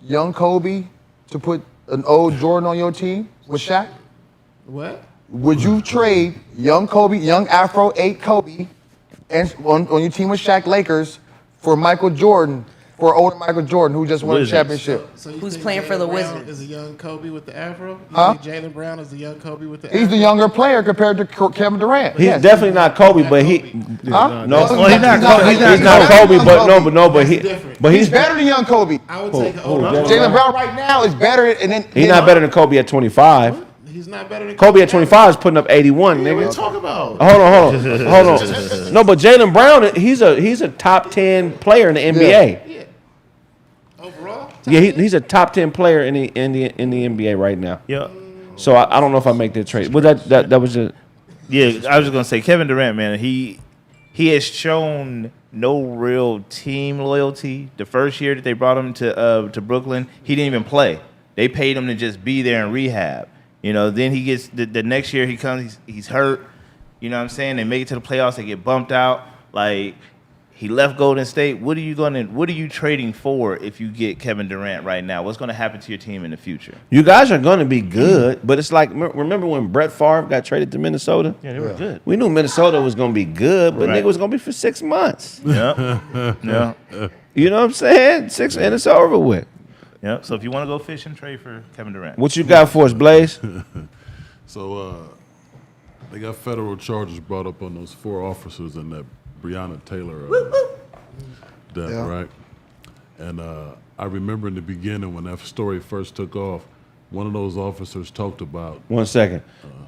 young Kobe to put an old Jordan on your team with Shaq? What? Would you trade young Kobe, young Afro 8 Kobe, and on your team with Shaq Lakers for Michael Jordan, for older Michael Jordan who just won Wizards. a championship? So you Who's think playing for Jaylen the Brown Wizards? Is a young Kobe with the Afro? You Huh? think Jaylen Brown is the young Kobe with the He's Afro? the younger player compared to Kevin Durant. He's Yes. definitely not Kobe, but he Huh? no. He's Well, he's not Kobe. He's not Kobe, but different. He's better than young Kobe. I would take an who, older. Jaylen Jaylen Brown right now is better, and then he's not better than Kobe at 25. He's not better than Kobe at 25 is putting up 81, What are you nigga. talking about? Hold on. No, but Jaylen Brown, he's a top 10 player in the NBA. Yeah. Overall? Yeah, he's a top 10 player in the NBA right now. Yeah. So I don't know if I make that trade. But that was a Yeah, I was just gonna say Kevin Durant, man. He has shown no real team loyalty. The first year that they brought him to Brooklyn, he didn't even play. They paid him to just be there and rehab. You know, then he gets the next year he comes, he's hurt. You know what I'm saying? They make it to the playoffs, they get bumped out. Like he left Golden State. What are you trading for if you get Kevin Durant right now? What's gonna happen to your team in the future? you guys are going to be good, but it's like remember when Brett Favre got traded to Minnesota? Yeah, they were good. We knew Minnesota was going to be good, but Right. nigga was going to be for 6 months. Yeah. Yeah. You know what I'm saying? 6 and it's over with. Yeah. So if you want to go fishing, trade for Kevin Durant. What you got for us, Blaze? So they got federal charges brought up on those 4 officers in that Breonna Taylor death, right? And I remember in the beginning when that story first took off, one of those officers talked about 1 second.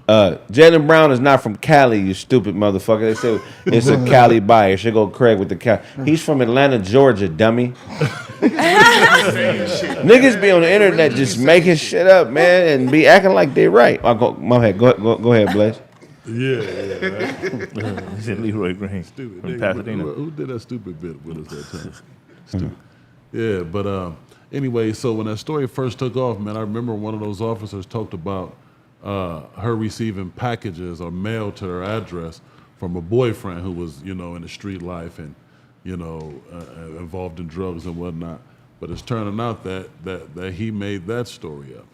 Jaylen Brown is not from Cali, you stupid motherfucker. They say it's a Cali buyer. Should go Kraig with the Cali. He's from Atlanta, Georgia, dummy. Niggas be on the internet just making shit up, man, and be acting like they right. My head. Go ahead, Blaze. yeah. He said Leroy Green Stupid from nigga. Pasadena. Who did that stupid bit with us that time? Stupid. Yeah, but anyway, so when that story first took off, man, I remember one of those officers talked about her receiving packages or mail to her address from a boyfriend who was, in the street life and, involved in drugs and whatnot. But it's turning out that he made that story up.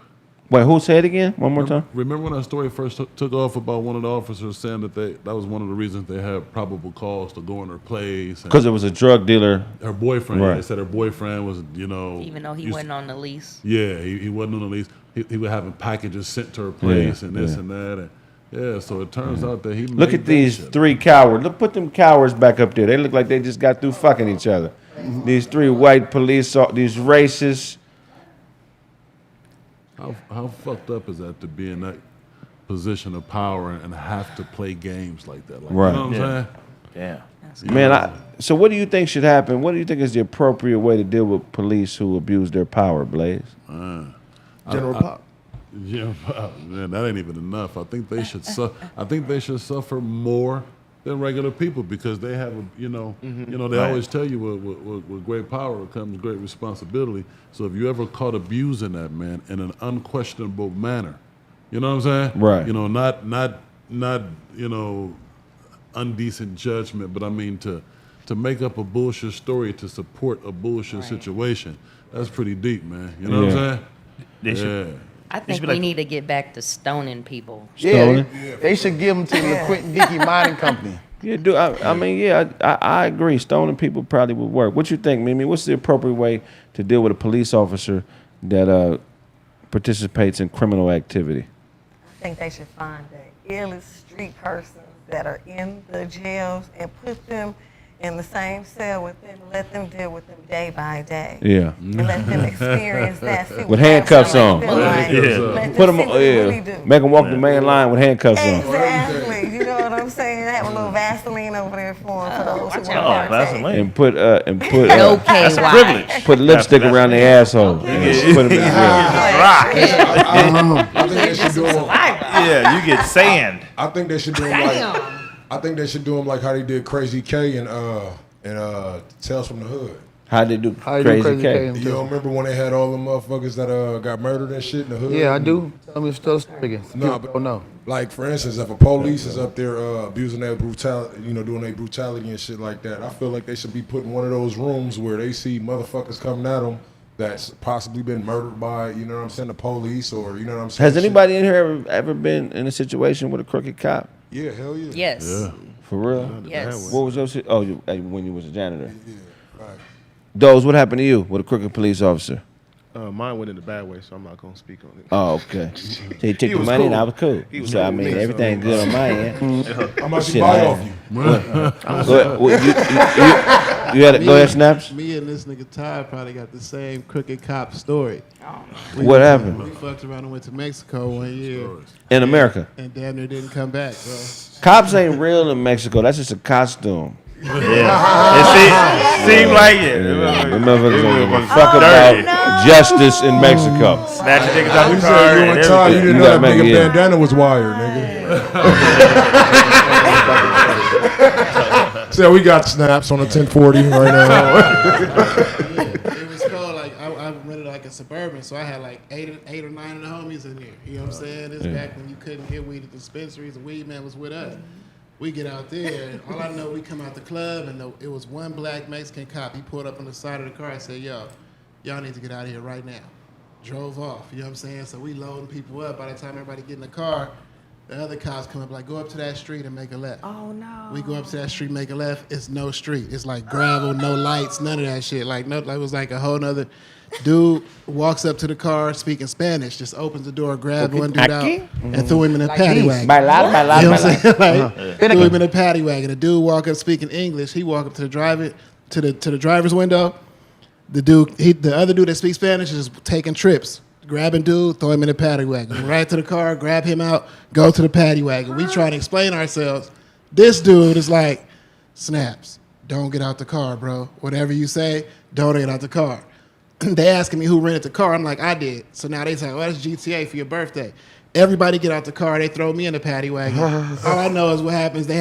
Wait, who said it again? One more time. Remember when that story first took off about one of the officers saying that that was one of the reasons they had probable cause to go in her place? Because it was a drug dealer. Her boyfriend. Right. They said her boyfriend was, even though he wasn't on the lease. Yeah, he wasn't on the lease. He was having packages sent to her place and this and that. And so it turns out that he Look at these 3 cowards. Look, put them cowards back up there. They look like they just got through fucking each other. These 3 white police, these racists. How fucked up is that to be in that position of power and have to play games like that? Like, Right. You know what I'm Yeah. saying? Man, so what do you think should happen? What do you think is the appropriate way to deal with police who abuse their power, Blaze? General Pop. Yeah, man, that ain't even enough. I think they should. I think they should suffer more than regular people because they have, they always tell you with great power comes great responsibility. So if you ever caught abusing that man in an unquestionable manner, you know what I'm saying? Right. Not undecent judgment, but I mean to make up a bullshit story to support a bullshit situation. That's pretty deep, man. You know what I'm saying? I think we need to get back to stoning people. Yeah, they should give them to the Quentin Dickey Mining Company. Yeah, I agree. Stoning people probably would work. What you think, Mimi? What's the appropriate way to deal with a police officer that participates in criminal activity? I think they should find the illest street persons that are in the jails and put them in the same cell with them, let them deal with them day by day. Yeah. And let them experience that. See With what handcuffs on. like. Let Put them them, see what they really do. make them walk the main line with handcuffs on. Exactly. You know what I'm saying? Have a little Vaseline over there for them, for those who want to partake. Vaseline. And put That's a privilege. put lipstick around their asshole. And put them in jail. I think they should do them. Yeah, you get sand. I think they should do them like. I think they should do them like how they did Crazy K and Tales from the Hood. How they do How you Crazy do Crazy K? K? You don't remember when they had all the motherfuckers that got murdered and shit in the hood? Yeah, I do. Tell me the story again. No, People don't know. Like for instance, if a police is up there abusing their brutality, doing their brutality and shit like that, I feel like they should be put in one of those rooms where they see motherfuckers coming at them that's possibly been murdered by, the police or Has anybody in here ever been in a situation with a crooked cop? Yeah, hell yeah. Yes. Yeah. For real? Yes. What was your shit? Oh, when you was a janitor. Yeah, right. Doze, what happened to you with a crooked police officer? Mine went in the bad way, so I'm not gonna speak on it. Oh, okay. So he took the was money cool. and I was cool. He was So I cool mean, with me, everything so- good on my end. How much Shit, you buy I- off you? You had to go ahead, Snaps? Me and this nigga Ty probably got the same crooked cop story. What happened? We fucked around and went to Mexico one year In America? and damn near didn't come back, bro. Cops ain't real in Mexico. That's just a costume. It seemed like it. Them motherfuckers don't give a was fuck dirty. about justice in Mexico. Snatch the niggas out You the said car. you and and Ty, you everything. didn't You know that gotta make nigga it. bandana was wired, nigga. So we got snaps on a 1040 right now. It was cold. Like I rented like a Suburban, so I had like eight or nine of the homies in there. You know what I'm saying? This back when you couldn't get weed at dispensaries. The weed man was with us. We get out there, and all I know, we come out the club, and it was one black Mexican cop. He pulled up on the side of the car and said, "Yo, y'all need to get out of here right now." Drove off. You know what I'm saying? So we loading people up. By the time everybody get in the car, the other cops come up like, "Go up to that street and make a left." Oh no. We go up to that street, make a left. It's no street. It's like gravel, no lights, none of that shit. Like it was like a whole nother dude walks up to the car speaking Spanish, just opens the door, grabbed one dude out, and threw him in a paddy wagon. You know what I'm saying? Like, threw him in a paddy wagon. The dude walk up speaking English. He walk up to the driver, to the driver's window. The other dude that speaks Spanish is taking trips. Grabbing dude, throw him in a paddy wagon. Right to the car, grab him out, go to the paddy wagon. We try to explain ourselves. This dude is like, Snaps, don't get out the car, bro. Whatever you say, don't get out the car. They asking me who rented the car. I'm like, I did. So now they say, well, that's GTA for your birthday. Everybody get out the car. They throw me in the paddy wagon. All I know is what happens. The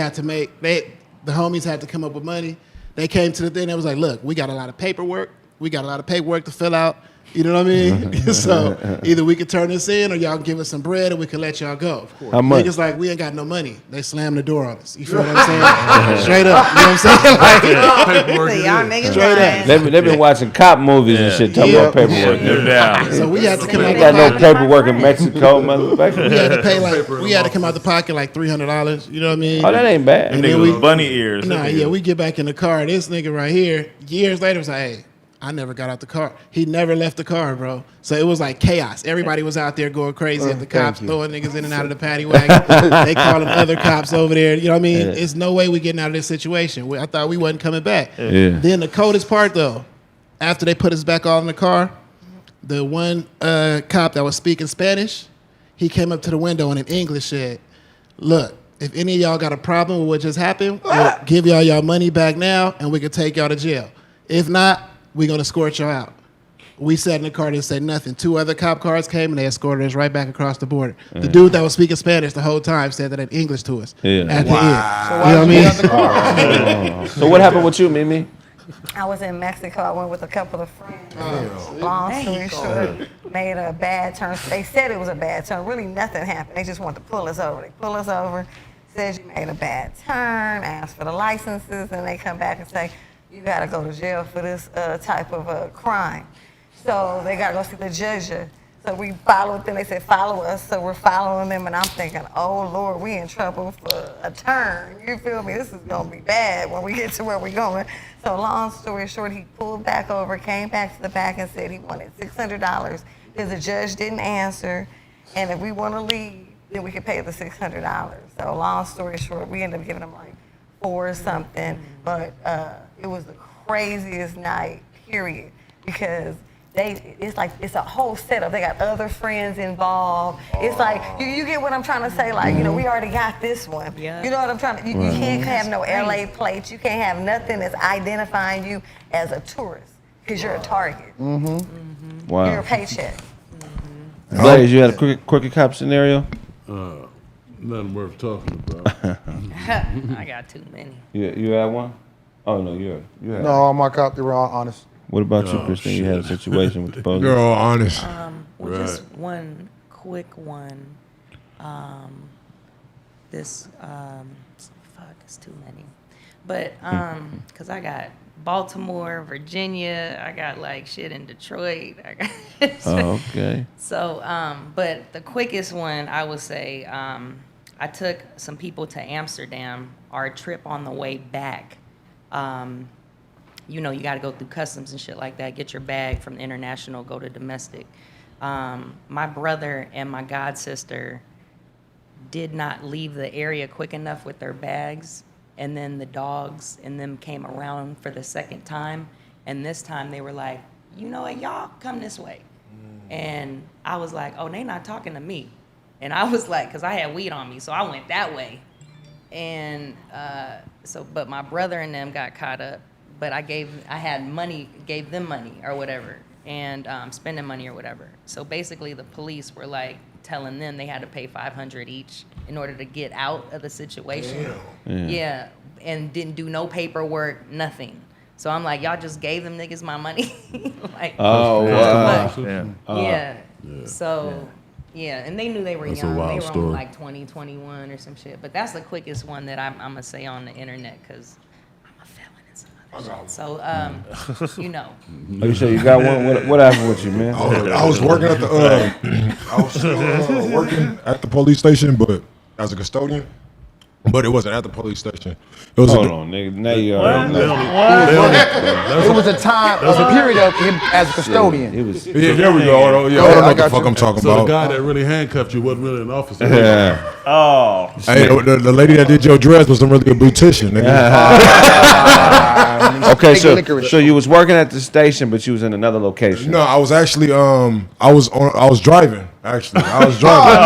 homies had to come up with money. They came to the thing. They was like, look, we got a lot of paperwork. we got a lot of paperwork to fill out. You know what I mean? So either we could turn this in or y'all can give us some bread and we can let y'all go. Of course. How much? Niggas like, we ain't got no money. They slam the door on us. You feel what I'm saying? Straight up. You know what I'm saying? Like, Y'all niggas straight up. lying. They've been watching cop movies and shit talking about paperwork. No doubt. So we had to come out Ain't the got no pocket. paperwork in Mexico, motherfucker. We had to pay like, we had to come out the pocket like $300. You know what I mean? Oh, that ain't bad. And Nigga then with we, bunny ears. nah, yeah, we get back in the car. This nigga right here, years later, was like, hey, I never got out the car. He never left the car, bro. So it was like chaos. Everybody was out there going crazy at the cops, throwing niggas in and out of the paddy wagon. They calling other cops over there. You know what I mean? It's no way we getting out of this situation. I thought we wasn't coming back. Yeah. Then the coldest part, though, after they put us back all in the car, the one cop that was speaking Spanish, he came up to the window and in English said, look, if any of y'all got a problem with what just happened, we'll give y'all money back now and we can take y'all to jail. If not, we're going to escort y'all out. We sat in the car, didn't say nothing. 2 other cop cars came and they escorted us right back across the border. The dude that was speaking Spanish the whole time said that in English to us. Yeah. At the end. So You know what I mean? the car? So what happened with you, Mimi? I was in Mexico. I went with a couple of friends. Long story short, made a bad turn. They said it was a bad turn. Really, nothing happened. They just wanted to pull us over. They pull us over, says you made a bad turn, ask for the licenses, and they come back and say, you got to go to jail for this type of crime. So they got to go see the judge. So we followed them. They said, follow us. So we're following them. And I'm thinking, oh, Lord, we in trouble for a turn. You feel me? This is going to be bad when we get to where we're going. So long story short, he pulled back over, came back to the back and said he wanted $600 because the judge didn't answer. And if we want to leave, then we could pay the $600. So long story short, we ended up giving him like 4 or something. But it was the craziest night, period, because it's a whole setup. They got other friends involved. It's like, you get what I'm trying to say? Like, you know, we already got this one. Yeah. You know what I'm trying to, you can't have no LA plates. You can't have nothing that's identifying you as a tourist because you're a target. Wow. You're a paycheck. Blaze, you had a crooked cop scenario? Nothing worth talking about. I got too many. You had one? Oh, no, you had No, all my cops, they were all honest. What about you, Christine? You had a situation with the police. They're all honest. Well, just one quick one. It's too many. But, because I got Baltimore, Virginia, I got like shit in Detroit. Oh, okay. So, but the quickest one, I would say, I took some people to Amsterdam. Our trip on the way back, you know, you got to go through customs and shit like that, get your bag from the international, go to domestic. My brother and my god sister did not leave the area quick enough with their bags, and then the dogs and them came around for the second time, and this time they were like, you know what, y'all come this way. And I was like, oh, they not talking to me. And I was like, because I had weed on me, so I went that way. And but my brother and them got caught up, but I had money, gave them money or whatever, and spending money or whatever. So basically the police were like telling them they had to pay $500 each in order to get out of the situation. Yeah, and didn't do no paperwork, nothing. So I'm like, y'all just gave them niggas my money? Like, Oh, wow. yeah. So, yeah, and they knew they were That's a young. wild They were story. only like 20, 21 or some shit. But that's the quickest one that I'm going to say on the internet because I'm a felon and some other shit. So, you know. Oh, you say you got one? What happened with you, man? I was working at the working at the police station, but as a custodian. But it wasn't at the police station. It was Hold on, nigga. Now you are. It was a time, a period of him as a custodian. It was. Yeah, there we go. I don't know what the fuck I'm talking So the about. guy that really handcuffed you wasn't really an officer. Yeah. Oh. Hey, the lady that did your dress wasn't really a beautician. Okay, so you was working at the station, but you was in another location. No, I was actually I was driving. Actually, I was driving.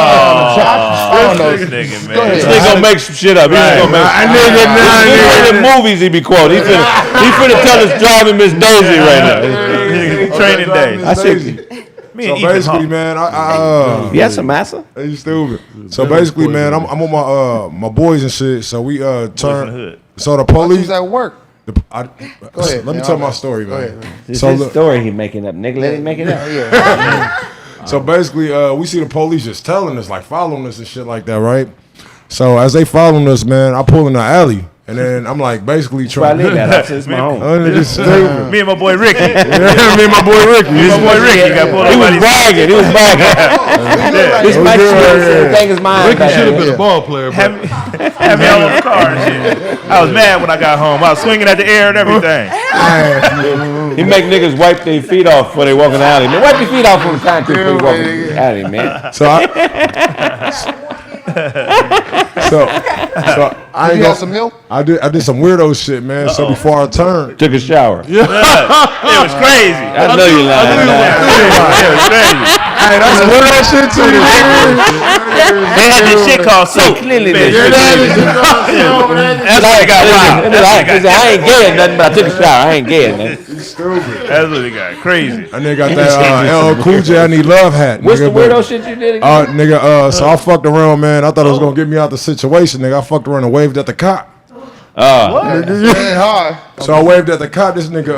This nigga, man. This nigga gonna make some shit up. He just gonna make. The movies he be quoting. He finna tell us driving Miss Dozie right now. Training day. I said, So basically, man, you had some massa? You stupid. So basically, man, I'm on my boys and shit. So we in the turned. hood. So the He police. was at work. ahead, let me man, tell my my bad. story, Go man. ahead, man. It's So his look, story he making up. Nigga, let him make it up. so basically, we see the police just telling us, like following us and shit like that, right? So as they following us, man, I pull in the alley. And then I'm like basically trying to that. It's my home. Me and my boy Ricky. Yeah, me and my boy Ricky. Me and my boy Ricky got pulled He over. was bragging. He was bragging. This my shit. Everything is mine. Ricky should have been a ball player, Had bro. me all over the car and shit. I was mad when I got home. I was swinging at the air and everything. He make niggas wipe their feet off before they walk in the alley. Man, wipe your feet off on the concrete before you walk in the alley, man. So I You got some milk? I did some weirdo shit, man. So before I turned, Took a shower. It was crazy. I know you lying. It was crazy. hey, that's some weirdo shit too. They had this shit called soap. Cleanliness. That's what it got wild. I ain't gay or nothing, but I took a shower. I ain't gay or nothing. Stupid. That's what it got crazy. And they got that LL Cool J I Need Love hat. What's the nigga, weirdo but- shit you did again? Nigga, so I fucked around, man. I thought it was gonna get me out the situation, nigga. I fucked around and waved at the cop. Hard. So I waved at the cop. This nigga,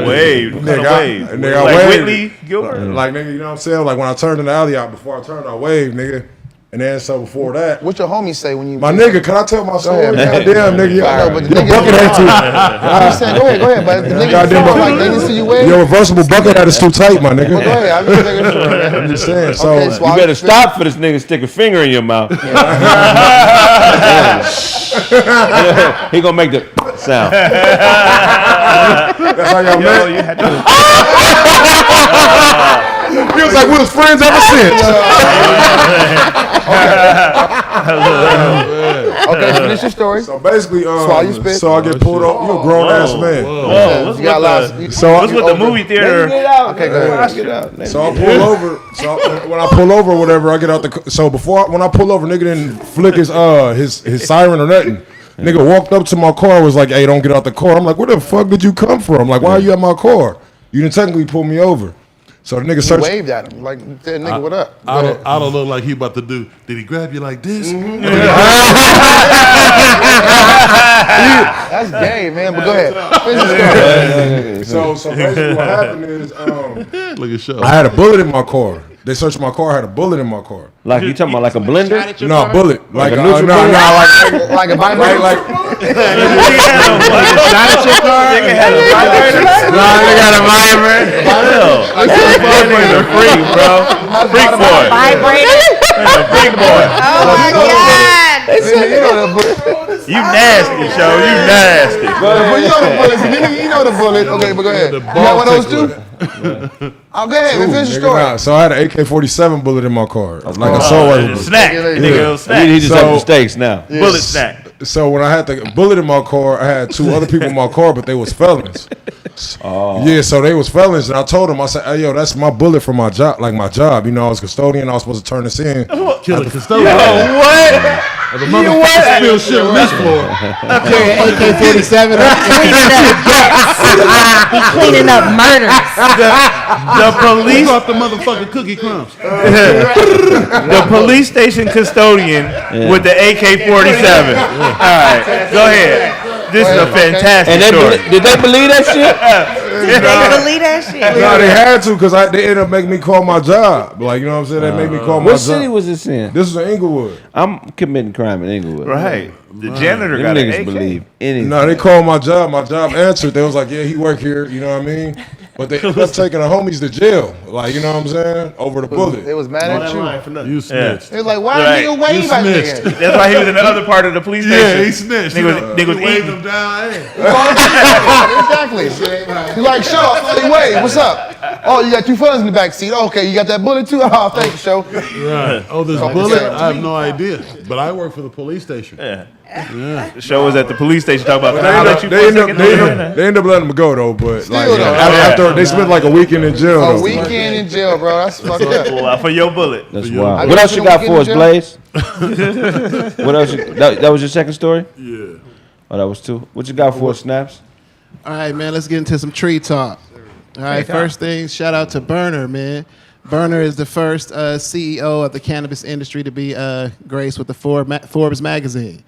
Wave. nigga, I Like waved. Whitley Gilbert. Like nigga, you know what I'm saying? Like when I turned in the alley out, before I turned, I waved, nigga. And then so before that, What your homies say when you? my nigga, can I tell my story? ahead, man. Goddamn, nigga, I know, but the your niggas bucket hat too. I'm saying, go ahead, but the niggas Goddamn feel bucket. like they didn't see you wave. Your reversible bucket hat is too tight, my nigga. Go ahead, I'm just making sure, man. I'm just saying. So Okay, so You better stop for this nigga to stick a finger in your mouth. He gonna make the sound. that's how y'all Yo, met. you had to. He was like, we was friends ever since. Okay, finish your story. So basically, Swallow your spit. so I get pulled up. You a grown ass man. Whoa, what's You got with lots. So what's with the movie theater? Okay, go ahead. So I pull over. So when I pull over, or whatever, I get out the. So when I pull over, nigga didn't flick his siren or nothing. Nigga walked up to my car, was like, "Hey, don't get out the car." I'm like, "Where the fuck did you come from? Like, why are you at my car? You didn't technically pull me over." So the nigga You searched. waved at him, like, said, nigga, what up? Go I ahead. don't look like he about to do. Did he grab you like this? That's gay, man, but go ahead. Finish your story. So basically, what happened is, Look at show. I had a bullet in my car. They searched my car. I had a bullet in my car. Like you talking about like a blender? No, bullet. Like a no, neutral bullet? Like a like Nigga had a vibrator. Nah, they got a vibrator. That nigga's a freak, bro. Freak boy. Vibrator. Freak boy. Oh my God. You nasty, show. You nasty. But you know the bullets. You know the bullet. Okay, but go ahead. You got one of those too? Oh, go ahead. Finish your story. Nah, so I had an AK-47 bullet in my car, like a soul rifle. Snack. Nigga, snack. He just So- up mistakes now. Bullet snack. So when I had the bullet in my car, I had two other people in my car, but they was felons. Yeah, so they was felons, and I told them, I said, "Hey, yo, that's my bullet for my job, like my job. You know, I was custodian. I was supposed to turn this in." Kill a custodian. What? The motherfucker spill shit on this floor. AK-47. Cleaning up murders. The police. Off the motherfucking cookie crumbs. The police station custodian with the AK-47. All right, go ahead. This is a fantastic And story. did they believe that shit? Did they believe that shit? No, they had to because they ended up making me call my job. Like, you know what I'm saying? They made me call my What job. city was this in? This was in Inglewood. I'm committing crime in Inglewood. Right. The janitor Them got an niggas AK. believe anything. No, they called my job. My job answered. They was like, "Yeah, he work here." You know what I mean? But they ended up taking the homies to jail. Like, you know what I'm saying? Over the bullet. They was mad at you. You snitched. They was like, why Right. did you wave at snitched. nigga? That's why he was in the other part of the police station. Yeah, he snitched. Nigga was waved eating. him down. Hey. Exactly. You like, show, hey, wait, what's up? Oh, you got two fellas in the back seat. Oh, okay, you got that bullet too? Oh, thanks, show. Right. Oh, this Oh, bullet? yeah. I have no idea. But I work for the police station. The show was at the police station talking about. Can I let you They for a ended second? they ended up letting him go though. But like Still, though. after they spent like a weekend in jail. A though. weekend in jail, bro. That's fucked up. Well, for your bullet. That's Yeah. wild. I What got else you you got on for us, weekend Blaze? What else? That was your second story? Yeah. Oh, that was two. What you got for us, Snaps? All right, man, let's get into some tree talk. All right, first thing, shout out to Burner, man. Berner is the first CEO of the cannabis industry to be graced with the Forbes magazine.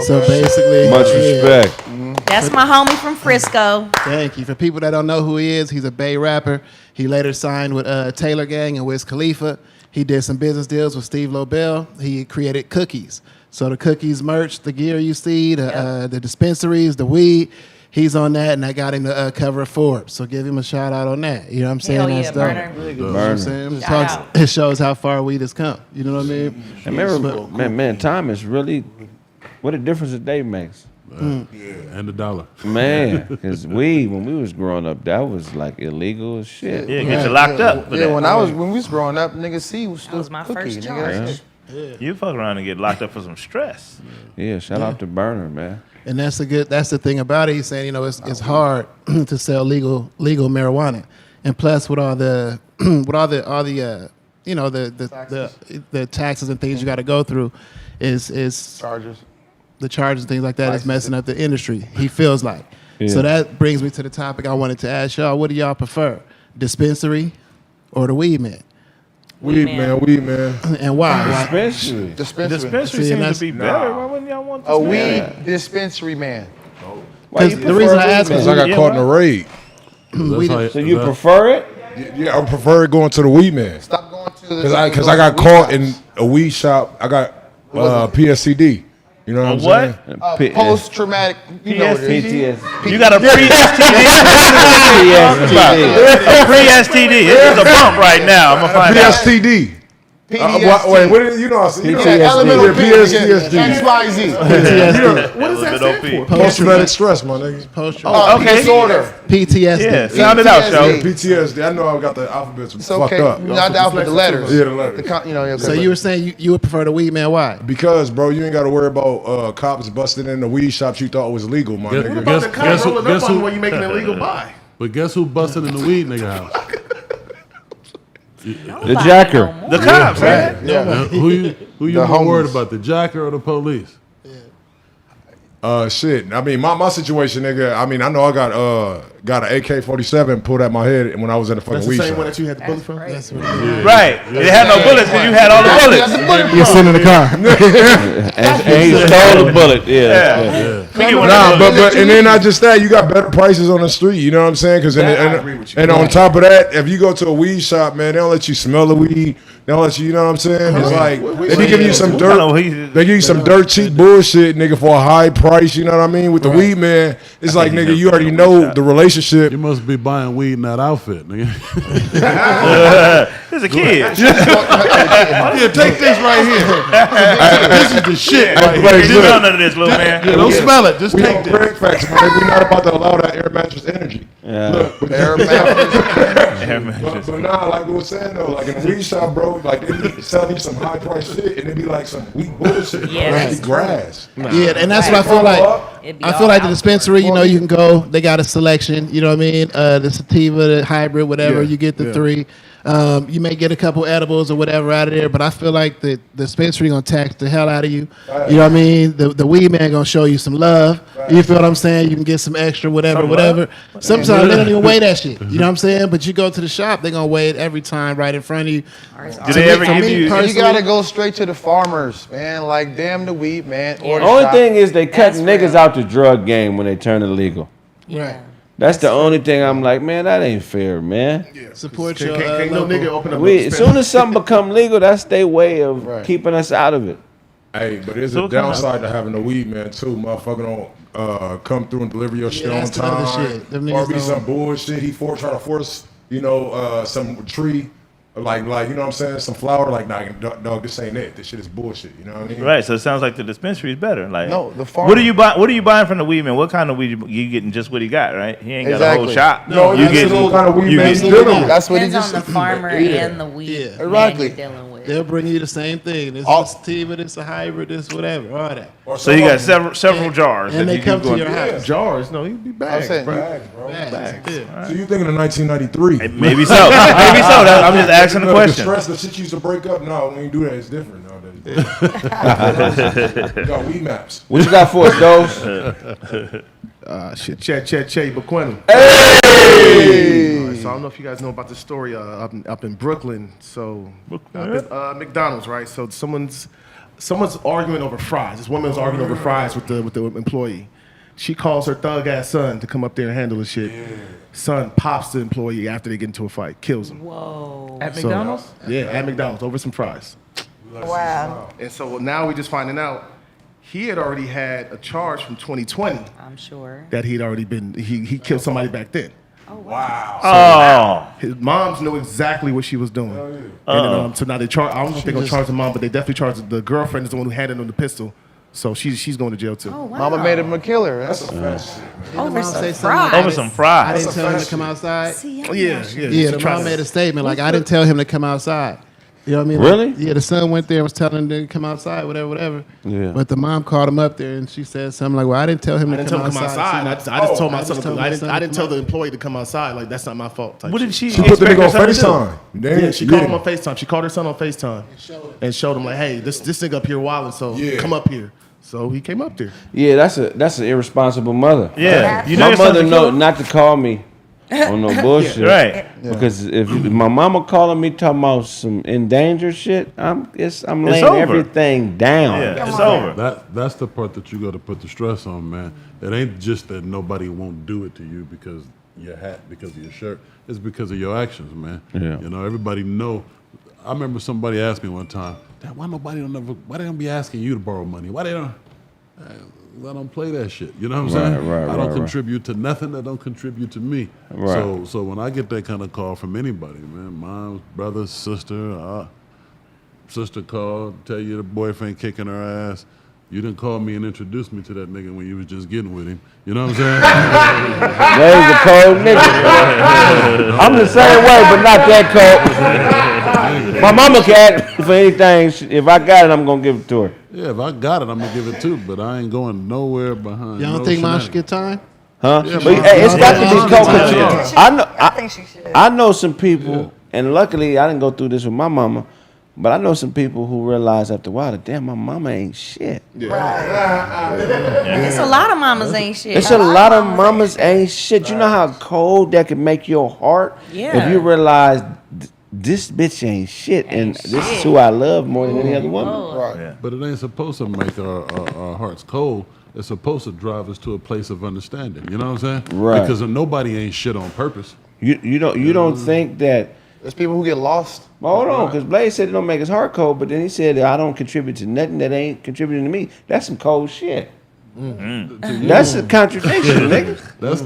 So basically, Much respect. That's my homie from Frisco. Thank you. For people that don't know who he is, he's a Bay rapper. He later signed with Taylor Gang and Wiz Khalifa. He did some business deals with Steve Lobel. He created cookies. So the cookies merch, the gear you see, the dispensaries, the weed, he's on that, and I got him the cover of Forbes. So give him a shout out on that. You know what I'm saying? Hell yeah, That's dope. Berner. You know what I'm saying? Shout out. It shows how far weed has come. You know what I mean? And remember, man, time is really what a difference a day makes. And the dollar. Man, because when we was growing up, that was like illegal as shit. Yeah, get you locked up. Yeah, when we was growing up, nigga C was still was my cookie, first nigga. charge. That's- You fuck around and get locked up for some stress. Yeah, shout out to Berner, man. And that's the thing about it. He's saying, it's hard to sell legal marijuana, and plus with all the the taxes and things you got to go through, is Chargers. the charges and things like that is messing up the industry. He feels like. Yeah. So that brings me to the topic I wanted to ask y'all. What do y'all prefer, dispensary or the weed man, Weed man. and why? Dispensary. Dispensary. Dispensary See, and seems to be that's- better. Why wouldn't y'all want A dispensary? weed dispensary man. Why you The prefer reason I weed, asked man? Because I got Yeah, caught in a raid. So you prefer it? Yeah, I prefer going to the weed man. Stop going to the. Because I got caught in a weed shop. I got PSCD. You know what I'm What? saying? Post traumatic. You know what it is. PTSD. You got a pre-STD. It's a bump right now. I'm gonna find out. PSTD. PTSD. Wait, what is, you know, you know Yeah, elemental yeah, PTSD. PTSD. XYZ. What does that stand for? Post-traumatic stress, my nigga. Okay. Disorder. PTSD. Yeah, sound it out, show. PTSD. I know I got the alphabets It's fucked okay. up. Not the alphabet, the letters. Yeah, the letters. Yeah, So you were saying you would prefer the weed man? Why? Because, bro, you ain't got to worry about cops busting in the weed shops you thought was legal, my What nigga. About the cops rolling up on who- when you making an illegal buy. But guess who busted in the weed nigga house? The jacker. The cops, man. Who you The more worried homies. about, the jacker or the police? Shit. I mean, my situation, nigga. I mean, I know I got an AK-47 pulled at my head when I was in the fucking That's the weed same one shop. that you had the bullet from? Right. It had no bullets because you had all the bullets. You're sitting in the car. And he stole the bullet. Yeah. Nah, but and then not just that, you got better prices on the street. You know what I'm saying? Because I agree with you. and on top of that, if you go to a weed shop, man, they don't let you smell the weed. They don't let you. You know what I'm saying? It's like they be giving you some What dirt. kind of weed? They give you some dirt cheap bullshit, nigga, for a high price. You know what I mean? With the weed man, it's like, nigga, you already know the relationship. You must be buying weed in that outfit, nigga. He's a kid. Yeah, take this right here. This is the shit right Hey, here. look, You look. know none of this, little man. Yeah, don't smell it. Just We take on this. Kraig Facts, man. We're not about to allow that air mattress energy. But nah, like we were saying though, like in a weed shop, bro, like they be selling you some high price shit, and it be like some weed bullshit. Yeah, Bro. It that's be grass. Yeah, and that's what I feel like. It'd be I all feel like the out. dispensary, you can go. They got a selection. You know what I mean? The sativa, the hybrid, whatever. Yeah, You get the three. You may get a couple edibles or whatever out of there, but I feel like the dispensary gonna tax the hell out of you. You know what I mean? The weed man gonna show you some love. You feel what I'm saying? You can get some extra, whatever. Sometimes they don't even weigh that shit. You know what I'm saying? But you go to the shop, they gonna weigh it every time right in front of you. Do they ever give you? You gotta go straight to the farmers, man. Like, damn the weed, man. Or The the only shop. thing is they cut That's niggas real. out the drug game when they turn it legal. Yeah. That's the only thing I'm like, man, that ain't fair, man. Support your Can't no local. nigga open up. As soon as something become legal, that's their way of keeping us out of it. Hey, but there's So a it come downside to having a weed man too. Motherfucker don't come through and deliver your shit on that's the other time, shit. Them or niggas be don't- some bullshit. He try to force, some tree, like you know what I'm saying, some flower. Like, nah, dog, this ain't it. This shit is bullshit. You know what I mean? Right, so it sounds like the dispensary is better. Like, No, the farm. what are you buying? What are you buying from the weed man? What kind of weed you getting? Just what he got, right? He ain't got a whole Exactly. shop. No, you that's getting the kind of weed you man's getting- dealing with. That's what he Depends just. on the farmer and the weed Yeah. man Exactly. you're dealing with. They'll bring you the same thing. This All- is sativa, this a hybrid, this whatever, all that. So you got several jars. And that they you come keep to your going- house. Jars, no, he'd be I'm back. saying, Bags, bro. Yeah. So you thinking of 1993? Maybe so. Maybe so. I'm just asking the The question. stress, the shit you used to break up. No, when you do that, it's different nowadays. You got weed maps. What you got for us, Dose? Che Bequenu. Hey! So I don't know if you guys know about the story up in Brooklyn. So McDonald's, right? So someone's arguing over fries. This woman was arguing over fries with the employee. She calls her thug ass son to come up there and handle the shit. Yeah. Son pops the employee after they get into a fight, kills him. Whoa. At McDonald's? Yeah, at McDonald's over some fries. Wow. And so now we just finding out he had already had a charge from 2020. I'm sure. That he'd already been he killed somebody back then. Oh wow. Oh. His moms knew exactly what she was doing. And so now they charge. I don't know if they're gonna charge the mom, but they definitely charge the girlfriend is the one who handed him the pistol. So she's going to jail too. Oh, wow. Mama made him a killer. That's Over some say fries. Over some fries. I didn't tell him to come outside. Yeah. Yeah, the mom made a statement like, I didn't tell him to come outside. You know what I mean? Really? Like, yeah, the son went there and was telling him to come outside, whatever. Yeah. But the mom called him up there and she said something like, well, I didn't tell him to come outside. I just told my son. I didn't tell the employee to come outside. Like that's not my fault. What did she She put the expect nigga her on son to do? FaceTime. Yeah, she called him on FaceTime. She called her son on FaceTime and showed him like, hey, this nigga up here wilding, so come up here. So he came up there. Yeah, that's an irresponsible mother. Yeah. You My know your son's mother a know killer? not to call me on no bullshit. Right. Because if my mama calling me talking about some endangered shit, I'm laying over. everything down. Yeah, it's over. That's the part that you got to put the stress on, man. It ain't just that nobody won't do it to you because your hat, because of your shirt. It's because of your actions, man. Yeah. You know, everybody know. I remember somebody asked me one time, why they don't be asking you to borrow money? Why they don't? I don't play that shit. You know what I'm saying? Right, I don't contribute to nothing that don't contribute to me. Right. So when I get that kind of call from anybody, man, mom, brother, sister, sister called, tell you the boyfriend kicking her ass. You didn't call me and introduce me to that nigga when you was just getting with him. You know what I'm saying? There's a cold nigga. I'm the same way, but not that cold. My mama cat for anything. If I got it, I'm gonna give it to her. Yeah, if I got it, I'm gonna give it too. But I ain't going nowhere behind. Y'all don't think mom should get time? Huh? Yeah, But mom. hey, it's got to be Mom, cold. mom. Yeah. I think she should. I know some people, and luckily I didn't go through this with my mama, but I know some people who realize after a while that damn, my mama ain't shit. It's a lot of mamas ain't shit. It's a lot of mamas ain't shit. You know how cold that can make your heart? Yeah. If you realize this bitch ain't shit, and this is who I love more than any other woman. right. But it ain't supposed to make our hearts cold. It's supposed to drive us to a place of understanding. You know what I'm saying? Right. Because nobody ain't shit on purpose. You don't think that. There's people who get lost. Hold on, because Blaze said it don't make his heart cold, but then he said I don't contribute to nothing that ain't contributing to me. That's some cold shit. That's a contradiction, nigga. That's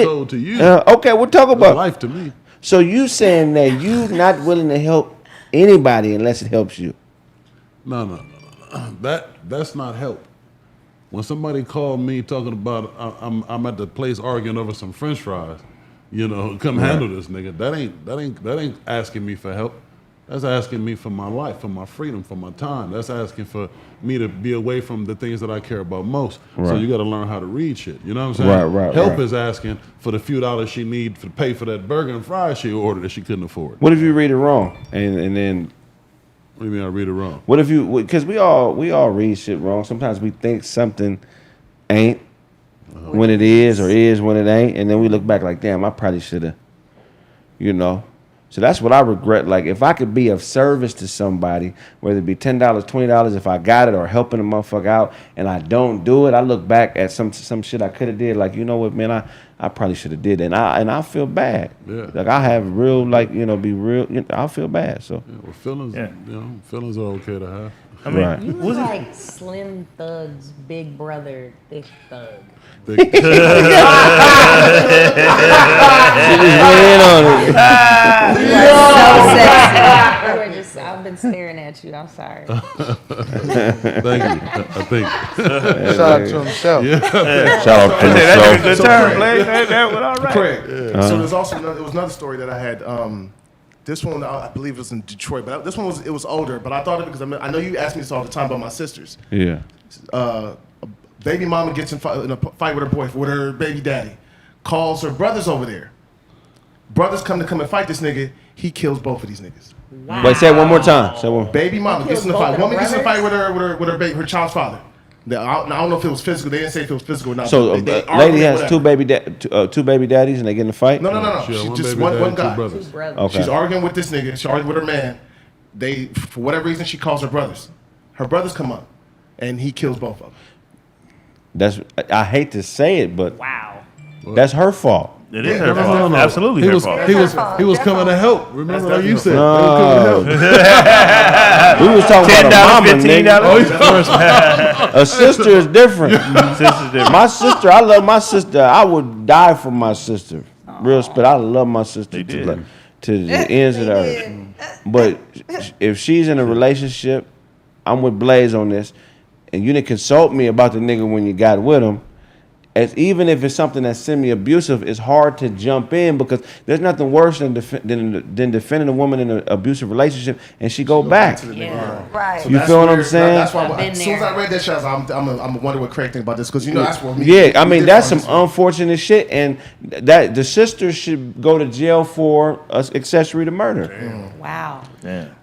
cold to you. Okay, we'll talk That's about life to me. So you saying that you not willing to help anybody unless it helps you? No. That's not help. When somebody called me talking about I'm at the place arguing over some French fries, you know, come handle this nigga. That ain't asking me for help. That's asking me for my life, for my freedom, for my time. That's asking for me to be away from the things that I care about most. So you got to learn how to read shit. You know what I'm saying? Right. Help is asking for the few dollars she need to pay for that burger and fries she ordered that she couldn't afford. What if you read it wrong and then? What do you mean I read it wrong? What if you? Because we all read shit wrong. Sometimes we think something ain't when it is, or is when it ain't, and then we look back like, damn, I probably should have, you know. So that's what I regret. Like, if I could be of service to somebody, whether it be $10, $20, if I got it, or helping a motherfucker out, and I don't do it, I look back at some shit I could have did. Like, you know what, man, I probably should have did it, and I feel bad. Yeah. Like, I have real, like, you know, be real. You know, I feel bad. So. Yeah, well, feelings are okay to have. I mean, Right. You look like Slim Thug's big brother, Thick Thug. She just went in on it. You are so sexy. You are just, I've been staring at you. I'm sorry. Thank you. I think. Shout out to himself. Shout out to That's a yourself. good term, Blaze. That was all right. Craig. So there's also there was another story that I had. This one I believe it was in Detroit, but this one was older. But I thought of it because I know you ask me this all the time about my sisters. Yeah. Baby mama gets in a fight with her boyfriend, with her baby daddy. Calls her brothers over there. Brothers come and fight this nigga. He kills both of these niggas. Wow. Wait, say it one more time. Say one. Baby mama gets in a both fight. of the Woman gets in a fight brothers? with her child's father. I don't know if it was physical. They didn't say if it was physical or not. So they lady has whatever. two baby daddies, and they get in a fight. No. She had She one just baby one daddy, guy. two brothers. Okay. She's arguing with this nigga. She's arguing with her man. They, for whatever reason, she calls her brothers. Her brothers come up, and he kills both of them. I hate to say it, but Wow. that's her fault. It is her fault. Absolutely He her was fault. he was coming to help. Remember, like you said, No. they were coming to help. We was talking about a mama, nigga. $15. A sister is different. Sister's different. My sister, I love my sister. I would die for my sister. Real spit. I love my sister to the ends of the earth. But if she's in a relationship, I'm with Blaze on this, and you didn't consult me about the nigga when you got with him. Even if it's something that's semi-abusive, it's hard to jump in because there's nothing worse than defending a woman in an abusive relationship and she go back. Right. So You that's feel what I'm where- saying? That's why I've been as soon as there. I read that shit, I was like, I'm wondering what Kraig think about this because that's what me. Yeah, I we mean did that's on some this one. unfortunate shit, and that the sister should go to jail for accessory to murder. Wow.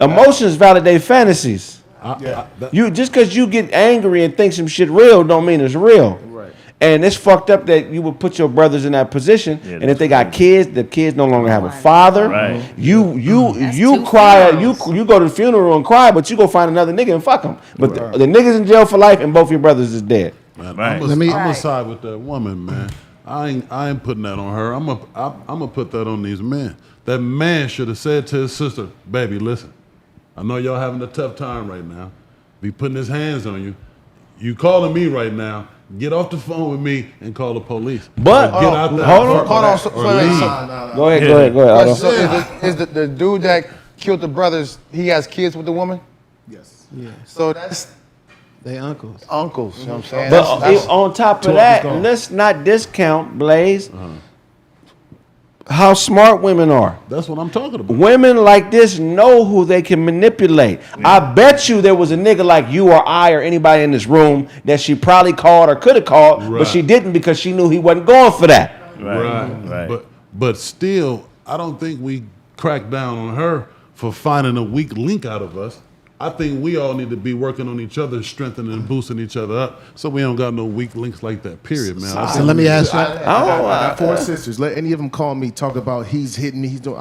Emotions validate fantasies. Yeah. You just because you get angry and think some shit real don't mean it's real. Right. And it's fucked up that you would put your brothers in that position, Yeah, and if they got kids, the kids no longer have a father. Right. You That's you two cry, funerals. you go to the funeral and cry, but you go find another nigga and fuck him. But the niggas in jail for life, and both your brothers is dead. Man, Right. I'm Let me- gonna side with that woman, man. I ain't putting that on her. I'm gonna put that on these men. That man should have said to his sister, "Baby, listen, I know y'all having a tough time right now. Be putting his hands on you. You calling me right now. Get off the phone with me and call the police. But- Or get out there. hold on, or leave. Go ahead, Otto. So is the dude that killed the brothers, he has kids with the woman? Yes. So that's They uncles. uncles, you know what I'm saying? But That's- on top of Two of that, them's gone. let's not discount, Blaze, how smart women are. That's what I'm talking about. Women like this know who they can manipulate. I bet you there was a nigga like you or I or anybody in this room that she probably called or could have called, but Right. she didn't because she knew he wasn't going for that. Right. But still, I don't think we crack down on her for finding a weak link out of us. I think we all need to be working on each other, strengthening and boosting each other up, so we don't got no weak links like that. Period, man. So let me ask you. I got four sisters. Let any of them call me, talk about he's hitting me, he's doing.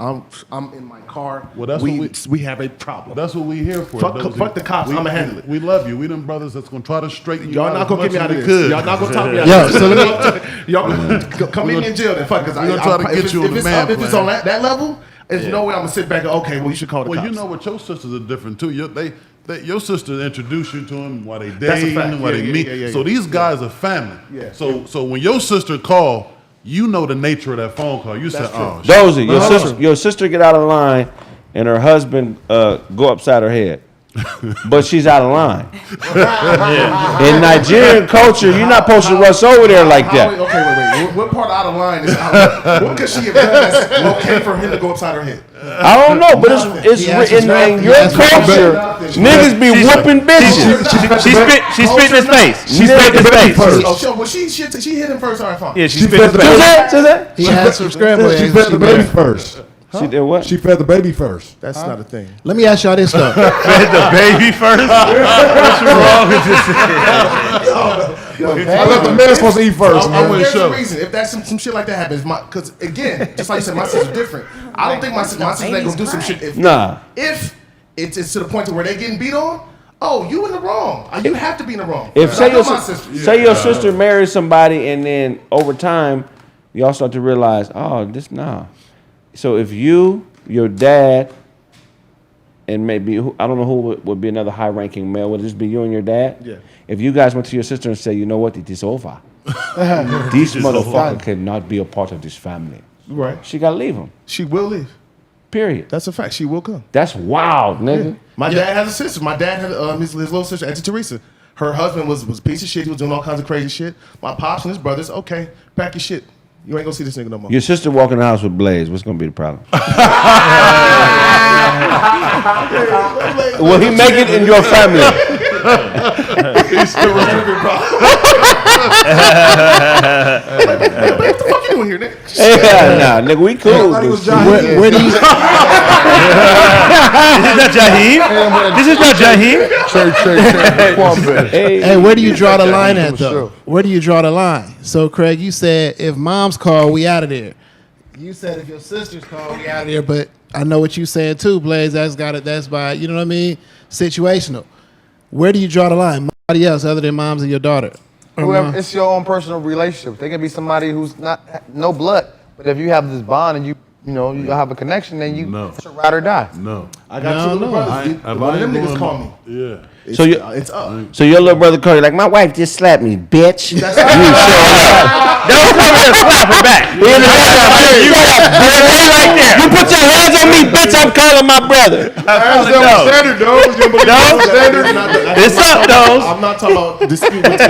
I'm in my car. Well, that's we have a problem. That's what we here for. Fuck- Dozie. fuck the cops, I'ma handle it. We love you. We them brothers that's gonna try to straighten you Y'all out not as gonna much get me as out of we this. could. Y'all not gonna talk me out Yo, of this. so let me- Y'all gonna come in in jail then fuck. Because We gonna try to get you on the man If it's plan. on that level, there's no way I'm gonna sit back and okay, well you should call the Well, cops. you know what, your sisters are different too. Your sister introduced you to him while they That's a dating, fact. while they Yeah, meet. yeah, So yeah. these guys are family. Yeah. So when your sister call, you know the nature of that phone call. You said, That's "Oh, true. Dozie, your sister get out of line and her husband go upside her head. But she's out of line. In Nigerian culture, you're not supposed to rush over there like that. Okay, wait. What part out of line is out? What could she have done that's okay for him to go upside her head? I don't know, but it's He has written his in mouth- your he has his culture. mouth- Niggas be whooping bitches. She spit in his face. She spit in his face. Oh, so well, she hit him first. All right, fine. Yeah, she She spit in fed his the face. baby. He had some scrambled She eggs. fed She the baby made. first. She did what? She fed the baby first. That's not a thing. Let me ask y'all this though. Fed the baby first. What's wrong with this? I let the man supposed to eat first, I'm man. with show. There's a reason. If that's some shit like that happens, because again, just like you said, my sister's different. I don't think my sister ain't gonna do some shit. If it's to the point to where they getting beat on, oh, you in the wrong. You have to be in the wrong. If I know my sister. say your sister marries somebody and then over time y'all start to realize, oh, this nah. So if you, your dad, and maybe I don't know who would be another high-ranking male. Would it just be you and your dad? Yeah. If you guys went to your sister and say, you know what, it is over. This motherfucker cannot be a part of this family. Right. She gotta leave him. She will leave. Period. That's a fact. She will come. That's wild, nigga. My dad has a sister. My dad had his little sister, Auntie Teresa. Her husband was a piece of shit. He was doing all kinds of crazy shit. My pops and his brothers, okay, pack your shit. You ain't gonna see this nigga no more. Your sister walking the house with Blaze. What's gonna be the problem? Will he make it in your family? He still was drinking problem. What the fuck you doing here, nigga? Nah, nigga, we cool. Where do you? This is not Jaheim. Hey, where do you draw the line at though? Where do you draw the line? So, Kraig, you said if mom's call, we out of there. You said if your sister's call, we out of there. But I know what you saying too, Blaze. That's by, you know what I mean? Situational. Where do you draw the line? Nobody else other than moms and your daughter. Whoever, it's your own personal relationship. They can be somebody who's no blood, but if you have this bond and you have a connection, then it's a ride or die. No. I got two little brothers. One of them niggas call me. Yeah. It's up. So your little brother called you like, my wife just slapped me, bitch. That's Don't come here and slap her back. You put your hands on me, bitch. I'm calling my brother. Standard, though. It's up, though. I'm not talking about dispute between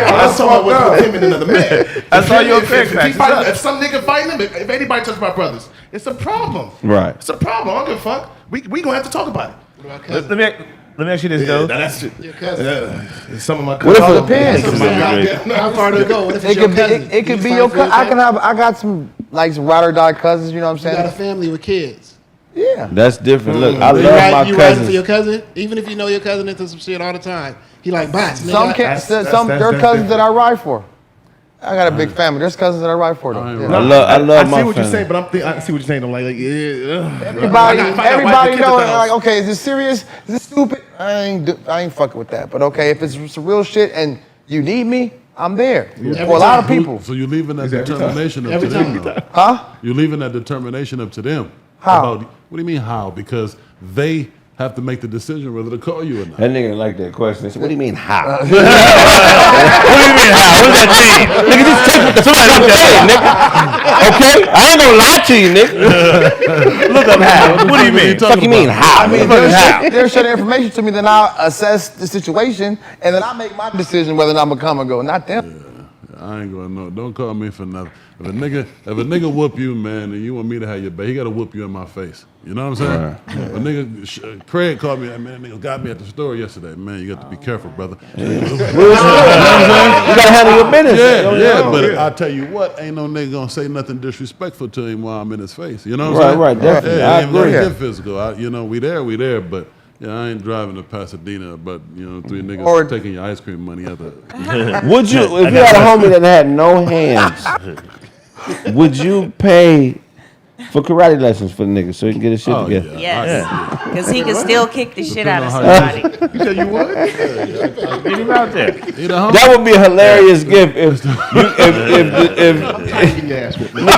I'm talking about him and another man. That's all your Kraig Facts. If some nigga fighting him, if anybody touches my brothers, it's a problem. Right. It's a problem. I don't give a fuck. We gonna have to talk about it. Let me ask you this, though. That's it. Your cousin. Some of my What cousins. if it depends? How far to go? What if it's your cousin? It could be your cousin. I got some ride or die cousins. You know what I'm You got a saying? family with kids. Yeah. That's different. Look, I You love riding my for cousins. your cousin, even if you know your cousin into some shit all the time. He like bots. There are cousins that I ride for. I got a big family. There's cousins that I ride for them. Yeah. I love I my see what you're family. saying, but I see what you're saying. I'm like Everybody know. Like, okay, is this serious? Is this stupid? I ain't fucking with that. But okay, if it's some real shit and you need me, I'm there. For a lot of people. So you're leaving that determination up to them, though. Huh? You're leaving that determination up to them. How? What do you mean how? Because they have to make the decision whether to call you or not. That nigga didn't like that question. He said, what do you mean, how? What do you mean, how? What does that mean? Nigga, just take what the fuck I'm saying, nigga. Okay? I ain't gonna lie to you, nigga. Look up how. What do you mean? Fuck you mean, how? I mean, they'll share the information to me, then I'll assess the situation, and then I'll make my decision whether or not I'm gonna come or go, not them. I ain't gonna know. Don't call me for nothing. If a nigga whoop you, man, and you want me to have your back, he gotta whoop you in my face. You know what I'm saying? A nigga, Kraig called me, man, nigga got me at the store yesterday. Man, you got to be careful, brother. You know what I'm saying? You gotta handle your business. Yeah, but I tell you what, ain't no nigga gonna say nothing disrespectful to him while I'm in his face. You know what I'm saying? Right, definitely. Yeah, I ain't gonna agree. get physical. We there, but yeah, I ain't driving to Pasadena, but three niggas Or- taking your ice cream money at the. Would you, if you had a homie that had no hands, would you pay for karate lessons for the nigga so he can get his shit together? Yeah. Yes, because he can still kick the shit out of Depending on somebody. You said you would? Get him out there. That would be a hilarious gift if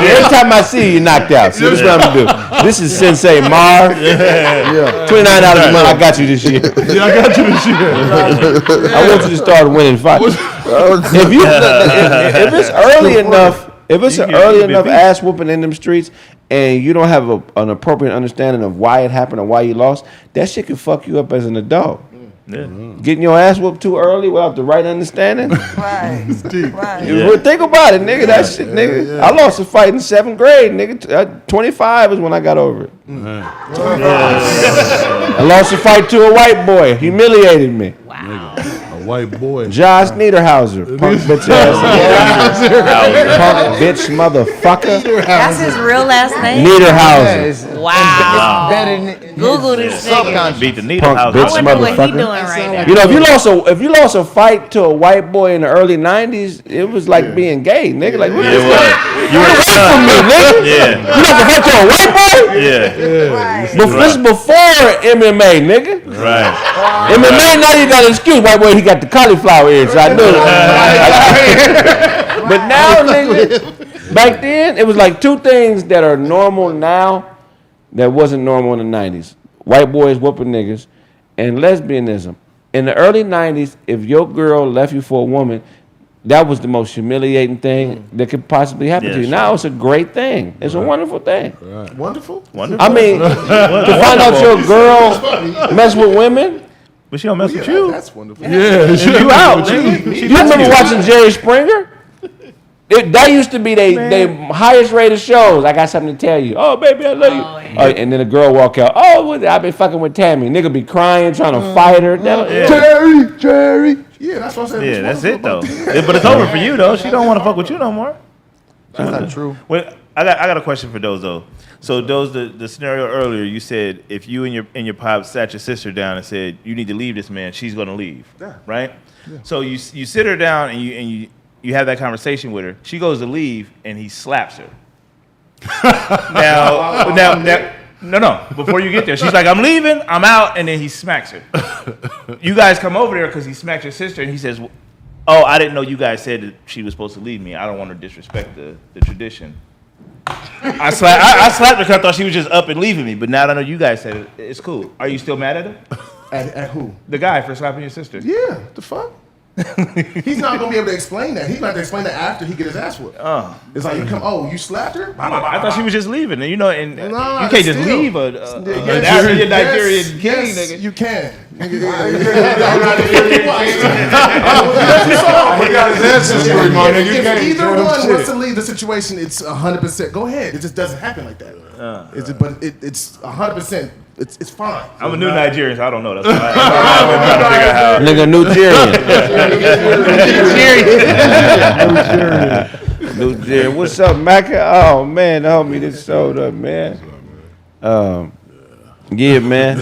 every time I see you knocked out. See, this is what I'm gonna do. This is Sensei Mar. $29 a month. I got you this year. Yeah, I got you this year. I want you to start winning fights. If it's early enough, if it's an early enough ass whooping in them streets, and you don't have an appropriate understanding of why it happened or why you lost, that shit can fuck you up as an adult. Yeah. Getting your ass whooped too early without the right understanding. Right. Right. Well, think about it, nigga. That shit, nigga. I lost a fight in 7th grade, nigga. 25 is when I got over it. I lost a fight to a white boy. Humiliated me. Wow. A white boy. Josh Niederhauser. Punk bitch ass. Punk bitch motherfucker. That's his real last name? Niederhauser. Wow. Better Google this nigga. Beat the needle Punk house. bitch I wonder what he motherfucker. doing right now. You know, if you lost a fight to a white boy in the early 90s, it was like being gay, nigga. Like, what Yeah, is it was. that? You were Get away from me, nigga. Yeah. You lost a fight to a white boy? Yeah. Right. But this is before MMA, nigga. Right. MMA, now you got an excuse. White boy, he got the cauliflower ears, so I knew it. But now, nigga, back then, it was like two things that are normal now that wasn't normal in the 90s. White boys whooping niggas and lesbianism. In the early 90s, if your girl left you for a woman, that was the most humiliating thing that could possibly happen to you. Yes. Now it's a great thing. It's a wonderful thing. Wonderful? Wonderful. I mean, to find out your girl mess with women. But she don't mess with you. That's wonderful. Yeah, You out, nigga. You remember watching Jerry Springer? That used to be they highest rated shows. I got something to tell you. Oh, baby, I love you. Yeah. And then a girl walk out. Oh, I've been fucking with Tammy. Nigga be crying, trying to fight her. Jerry. Yeah, that's what I'm saying. Yeah, that's it though. But it's over for you though. She don't want to fuck with you no more. That's not true. Well, I got a question for Doze though. So Doze, the scenario earlier, you said if you and your pop sat your sister down and said you need to leave this man, she's gonna leave. Yeah. Right. Yeah. So you sit her down and you have that conversation with her. She goes to leave and he slaps her. No. Before you get there, she's like, "I'm leaving. I'm out," and then he smacks her. You guys come over there because he smacked your sister, and he says, "Oh, I didn't know you guys said that she was supposed to leave me. I don't want to disrespect the tradition." I slapped her because I thought she was just up and leaving me, but now that I know you guys said it, it's cool. Are you still mad at him? At who? The guy for slapping your sister. Yeah, the fuck? He's not gonna be able to explain that. He's gonna have to explain that after he get his ass whooped. It's like you slapped her? I thought she was just leaving, and you can't still, just leave a Nigerian king, nigga. You can. We got his ancestry, man. If either one wants to leave the situation, it's 100%. Go ahead. It just doesn't happen like that. But it's 100%. It's fine. I'm a new Nigerian, so I don't know. That's why I've been trying to figure out how. Nigga, Nigerian. What's up, Macca? Oh man, the homie just showed up, man. Yeah, man.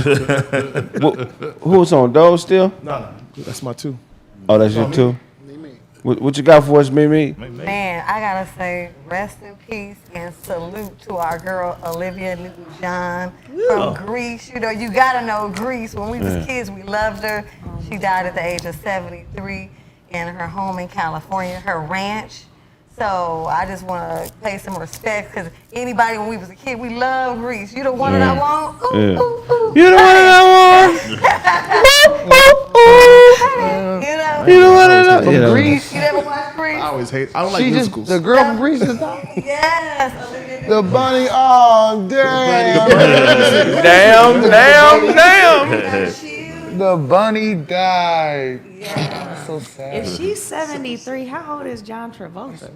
Who's on Doze still? No, that's my two. Oh, that's your two. What you got for us, Mimi? Man, I gotta say, rest in peace and salute to our girl Olivia Newton-John from Greece. You know, you gotta know Greece. When we was kids, we loved her. She died at the age of 73 in her home in California, her ranch. So I just want to pay some respect because anybody when we was a kid, we loved Greece. You the one that I want. Ooh, ooh, ooh. You the one that I want. You know. You the one that I want. From Greece. You never watched Greece? I don't like musicals. The girl from Greece is Yes. the bunny. Oh, damn. Damn. The bunny died. Yeah. So sad. If she's 73, how old is John Travolta?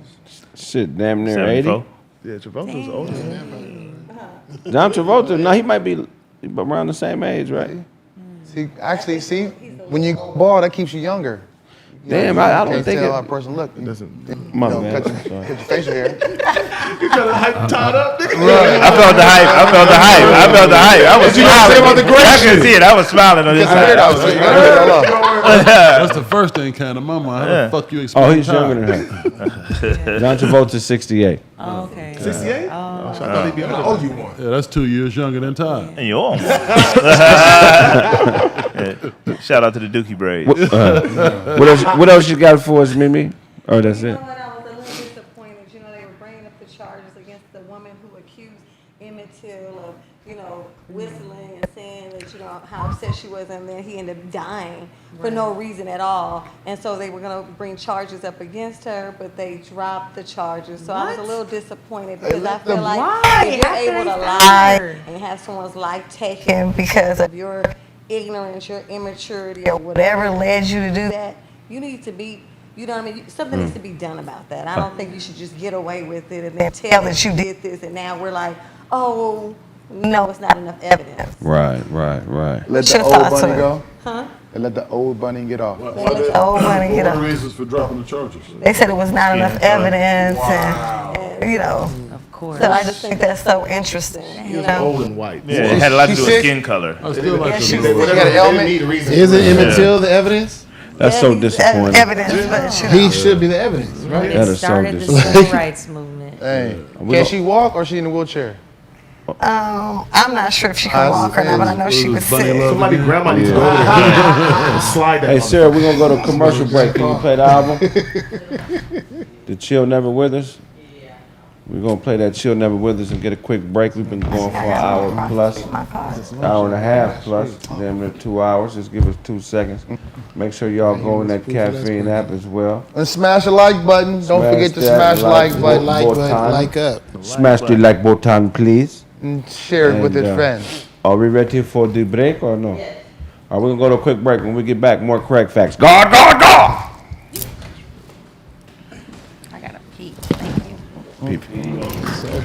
Shit, damn near 80. 74. Yeah, Travolta's older than that. John Travolta, no, he might be around the same age, right? See, when you go bald, that keeps you younger. Damn, I don't think tell it. how a person look. It doesn't. My man. Cut your facial hair. You got to hype tied up, nigga. I felt the hype. I was smiling. about the great I couldn't see it. I was smiling on this side. That's the first thing came to my mind. How the fuck you explain Oh, he's time? younger than her. John Travolta's 68. Oh, okay. 68? I thought he'd be older. Oh, you want? Yeah, that's 2 years younger than Ty. And you're on. Shout out to the Dookie braids. What else you got for us, Mimi? Oh, that's You it. know what? I was a little disappointed. You know, they were bringing up the charges against the woman who accused Emmett Till of, whistling and saying that, how upset she was, and then he ended up dying for no reason at all. And so they were going to bring charges up against her, but they dropped the charges. So I was a little disappointed because I feel like if you're able to lie and have someone's life taken because of your ignorance, your immaturity, or whatever led you to do that, you need to be, something needs to be done about that. I don't think you should just get away with it and then tell that you did this, and now we're like, oh, no, it's not enough evidence. Right. Let the old bunny go. And let the old bunny get off. Let the old bunny get What were the off. reasons for dropping the charges? They said it was not enough evidence, and Of course. so I just think that's so interesting. Old and white. Yeah, it had a lot to do with sick? skin color. I still like Yeah, the she little- was- got an ailment? Isn't Emmett Till the evidence? That's so disappointing. Evidence, but He should be the evidence, right? That It is so started the disappointing. civil rights movement. Hey, We can don't- she walk or is she in a wheelchair? I'm not sure if she can walk or not, but I know she was Bunny sick. love Somebody grandma needs to slide that. Hey, Sarah, we're gonna go to commercial break. Can you play the album? The Chill Never Withers? We're gonna play that Chill Never Withers and get a quick break. We've been going for an hour plus, hour and a half plus, damn near 2 hours. Just give us 2 seconds. Make sure y'all go in that caffeine app as well. And smash the like button. Don't forget to that smash like button. Like Both button, times. like up. Smash the like button, please. And share it with And, his friends. Are we ready for the break or no? Yes. All right, we're gonna go to a quick break. When we get back, more Kraig Facts. God! I gotta pee. So,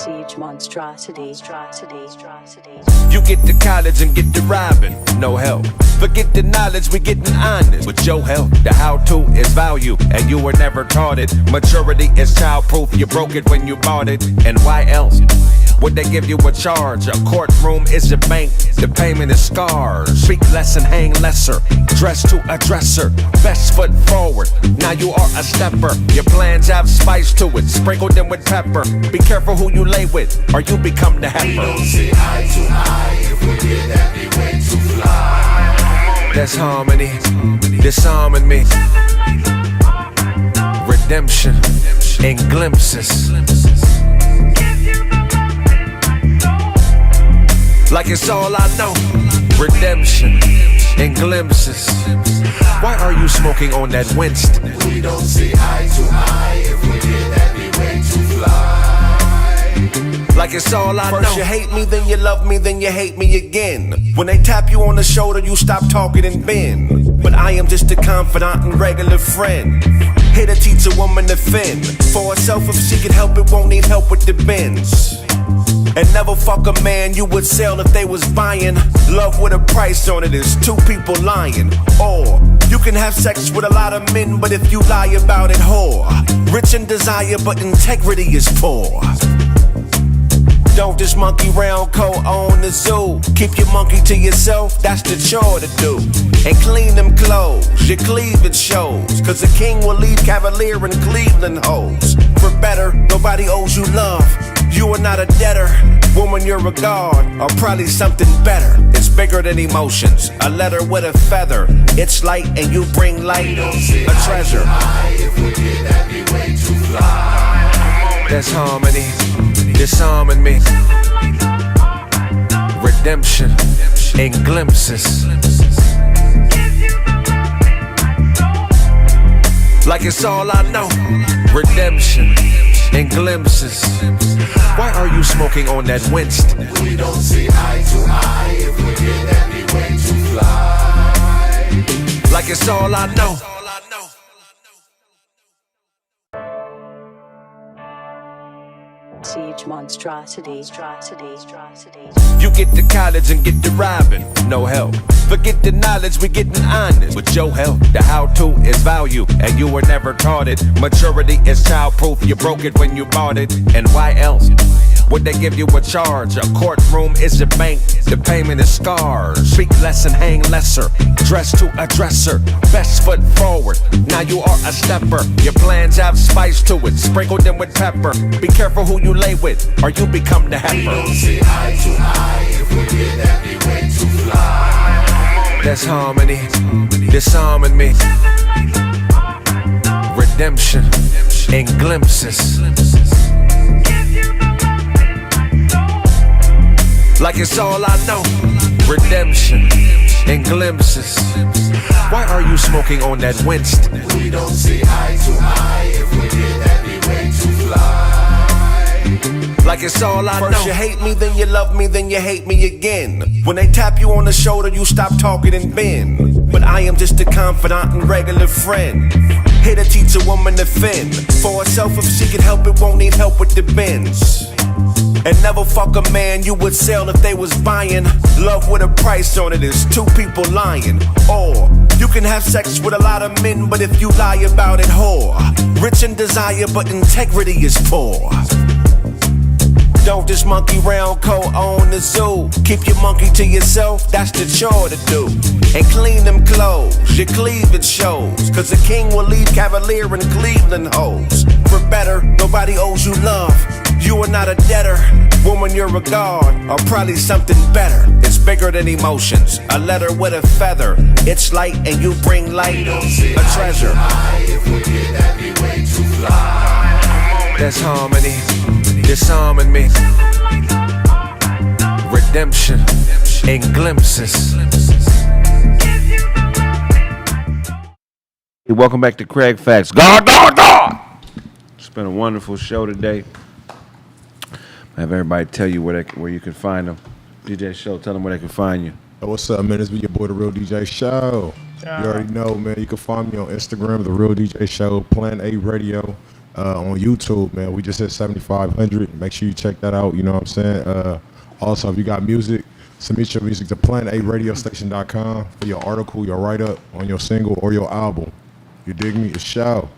Siege monstrosity. You get to college and get to robbing, no help. Forget the knowledge, we getting honest. With your help, the how-to is value, and you were never taught it. Maturity is childproof, you broke it when you bought it. And why else would they give you a charge? A courtroom is a bank, the payment is scars. Speak less and hang lesser, dress to a dresser. Best foot forward, now you are a stepper. Your plans have spice to it, sprinkle them with pepper. Be careful who you lay with, or you become the heifer. We don't see eye to eye, if we did that be way too fly. That's harmony, disarming me. Redemption in glimpses. Like it's all I know. Redemption in glimpses. Why are you smoking on that Winston? We don't see eye to eye, if we did that be way too fly. Like it's all I know. First you hate me, then you love me, then you hate me again. When they tap you on the shoulder, you stop talking and bend. But I am just a confidant and regular friend. Here to teach a woman to fend for herself. If she can help it, won't need help with the bends. And never fuck a man you would sell if they was buying. Love with a price on it is two people lying. Or you can have sex with a lot of men, but if you lie about it, whore. Rich in desire, but integrity is poor. Don't just monkey round, co-own the zoo. Keep your monkey to yourself, that's the chore to do. And clean them clothes, your cleavage shows. Cause the king will leave Cavalier and Cleveland hoes. For better, nobody owes you love. You are not a debtor, woman you're a god. Or probably something better, it's bigger than emotions. A letter with a feather, it's light and you bring light, a treasure. If we did that be way too fly. That's harmony, disarming me. Redemption in glimpses. Like it's all I know. Redemption in glimpses. Why are you smoking on that Winston? We don't see eye to eye, if we did that be way too fly. Like it's all I know. Siege monstrosity. You get to college and get to robbing, no help. Forget the knowledge, we getting honest. With your help, the how-to is value, and you were never taught it. Maturity is childproof, you broke it when you bought it. And why else would they give you a charge? A courtroom is a bank, the payment is scars. Speak less and hang lesser, dress to a dresser. Best foot forward, now you are a stepper. Your plans have spice to it, sprinkle them with pepper. Be careful who you lay with, or you become the heifer. We don't see eye to eye, if we did that be way too fly. That's harmony, disarming me. Redemption in glimpses. Like it's all I know. Redemption in glimpses. Why are you smoking on that Winston? We don't see eye to eye, if we did that be way too fly. Like it's all I know. First you hate me, then you love me, then you hate me again. When they tap you on the shoulder, you stop talking and bend. But I am just a confidant and regular friend. Here to teach a woman to fend for herself. If she can help it, won't need help with the bends. And never fuck a man you would sell if they was buying. Love with a price on it is two people lying. Or you can have sex with a lot of men, but if you lie about it, whore. Rich in desire, but integrity is poor. Don't just monkey round, co-own the zoo. Keep your monkey to yourself, that's the chore to do. And clean them clothes, your cleavage shows. Cause the king will leave Cavalier and Cleveland hoes. For better, nobody owes you love. You are not a debtor, woman you're a god. Or probably something better, it's bigger than emotions. A letter with a feather, it's light and you bring light, a treasure. If we did that be way too fly. That's harmony, disarming me. Redemption in glimpses. Hey, welcome back to Kraig Facts. God! It's been a wonderful show today. I have everybody tell you where you can find them. DJ Show, tell them where they can find you. Hey, what's up, man? It's your boy, The Real DJ Show. You already know, man. You can find me on Instagram, The Real DJ Show, Plan A Radio. on YouTube, man. We just hit 7,500. Make sure you check that out. You know what I'm saying? Also, if you got music, submit your music to planet8radiostation.com for your article, your write-up on your single or your album. You dig me? It's show.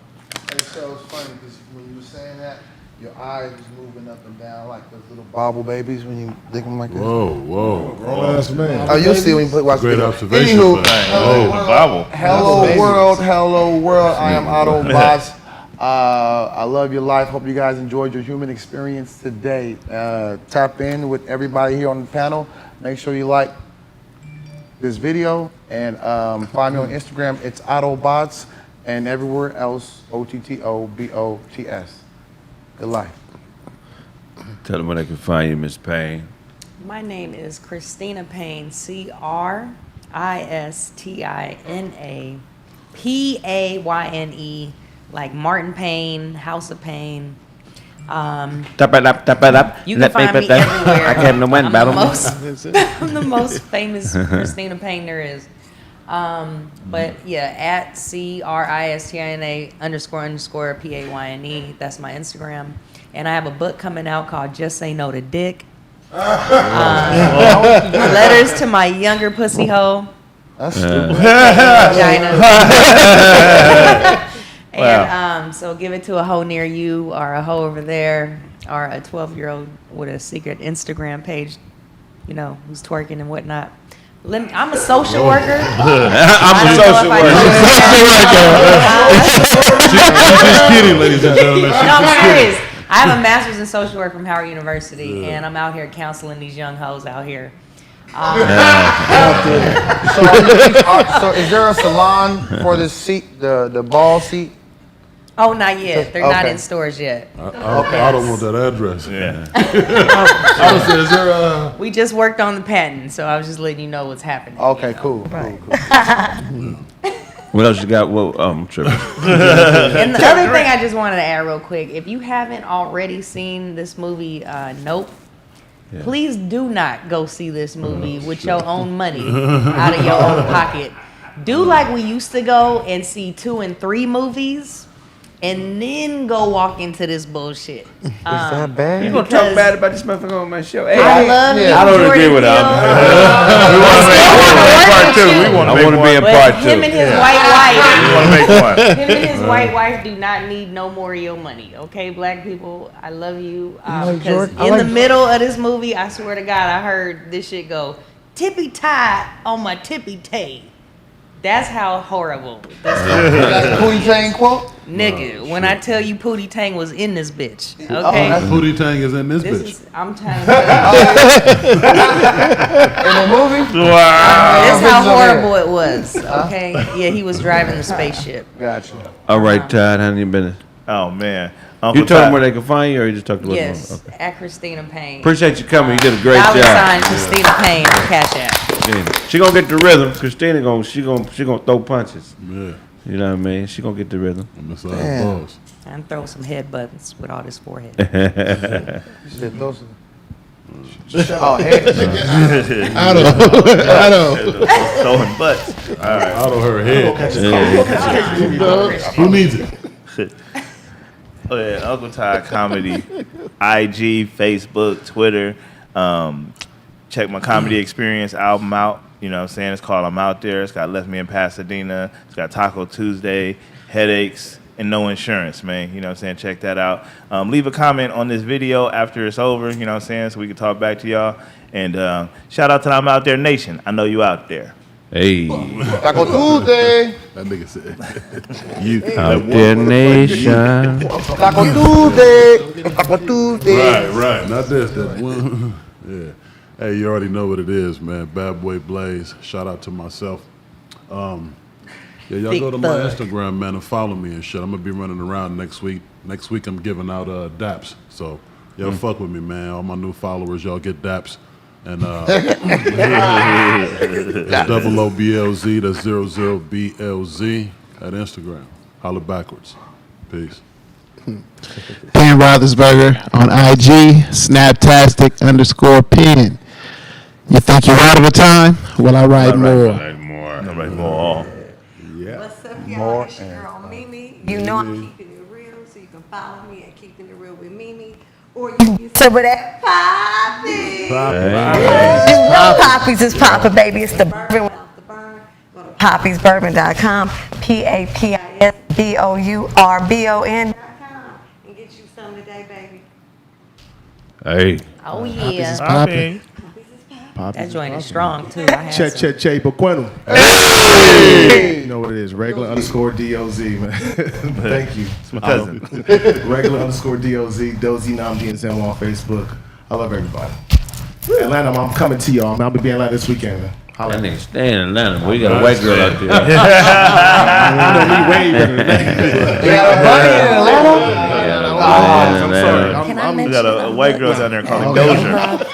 Hey, so it's funny because when you were saying that, your eyes was moving up and down like those little bobble babies when you dig them like this. Whoa. Grown-ass man. Oh, you'll see when you watch the Great video. observation. Anywho, hello world. I am Otto Boss. I love your life. Hope you guys enjoyed your human experience today. Tap in with everybody here on the panel. Make sure you like this video and find me on Instagram. It's Autobots and everywhere else OTTOBOTS. Good life. Tell them where they can find you, Miss Payne. My name is Christina Payne, CRISTINA PAYNE, like Martin Payne, House of Pain. You can find me everywhere. I can't know when I'm the most famous Christina Payne there is. But yeah, at CRISTINA _ PAYNE. That's my Instagram. And I have a book coming out called Just Say No to Dick. Letters to my younger pussy hoe. That's stupid. And so give it to a hoe near you, or a hoe over there, or a 12-year-old with a secret Instagram page, you know, who's twerking and whatnot. I'm a social worker. I'm a social worker. She's just kidding, ladies and gentlemen. No, I'm serious. I have a master's in social work from Howard University, and I'm out here counseling these young hoes out here. So is there a salon for the seat, the ball seat? Oh, not yet. They're not in stores yet. I don't want that address. Yeah. I was saying, is there a... We just worked on the patent, so I was just letting you know what's happening. Okay, cool. What else you got? Well, I'm tripping. And the other thing I just wanted to add real quick, if you haven't already seen this movie, Nope, please do not go see this movie with your own money out of your own pocket. Do like we used to go and see 2 and 3 movies, and then go walk into this bullshit. Is that bad? You gonna talk bad about this motherfucker on my show? Hey, I love you. I don't agree with that. We want to be in part 2. Him and his white wife. We want to make one. Him and his white wife do not need no more of your money. Okay, black people, I love you. Because in the middle of this movie, I swear to God, I heard this shit go, tippy tie on my tippy tay. That's how horrible this That Pootie Tang quote? Nigga, when I tell you Pootie Tang was in this bitch, okay? Pootie Tang is in this bitch. I'm trying to In the movie? Wow. That's how horrible it was, okay? Yeah, he was driving the spaceship. Gotcha. All right, Todd, how you been? Oh man. You told them where they can find you, or you just talked to us? Yes, Okay. at Christina Payne. Appreciate you coming. You did a great Dollar job. sign Christina Payne on Cash App. Yeah. She gonna get the rhythm. Christina she gonna throw punches. Yeah. You know what I mean? She gonna get the rhythm. I'm the side boss. And throw some headbutts with all this forehead. Shit, those oh, head. I don't. Throwing butts. All right. Out of her head. Who needs it? Oh, yeah, Uncle Todd Comedy, IG, Facebook, Twitter. Check my Comedy Experience album out. You know what I'm saying? It's called I'm Out There. It's got Left Me in Pasadena. It's got Taco Tuesday, Headaches, and No Insurance, man. You know what I'm saying? Check that out. Leave a comment on this video after it's over, you know what I'm saying, so we can talk back to y'all. And shout out to the I'm Out There Nation. I know you out there. Hey. Taco Tuesday. That nigga said. You Out there, nation. Taco Tuesday. Taco Tuesday. Right. Not this. That one. Yeah. Hey, you already know what it is, man. Bad Boy Blaze. Shout out to myself. Yeah, y'all Big go to my thug. Instagram, man, and follow me and shit. I'm gonna be running around next week. Next week I'm giving out daps. So y'all fuck with me, man. All my new followers, y'all get daps. And it's OOBLZ, that's 00BLZ at Instagram. Holla backwards. Peace. Penn Roethlisberger on IG, Snaptastic_Penn. You think you're out of the time? Well, I write more. More. What's up, y'all? It's your girl Mimi. You know I'm keeping it real, so you can follow me at Keeping It Real with Mimi. Or you can get some of that Poppy. You know Poppy's is poppin', baby. It's the bourbon without the burn. Go to poppysbourbon.com, PAPISBOURBON.com, and get you some today, baby. Hey. Oh yeah. Popping. That joint is strong too. I had some. Che Pequeno. Hey! You know what it is. Regular _DOZ, man. Thank you. It's my cousin. Regular _DOZ, Dozie Nzenwa on Facebook. I love everybody. Atlanta, I'm coming to y'all. I'll be in Atlanta this weekend, man. That nigga stay in Atlanta, boy. You got a white girl out there. You know me way better than that. You got a buddy in Atlanta? I'm sorry. Can I We mention got a white girl down there called Dozier.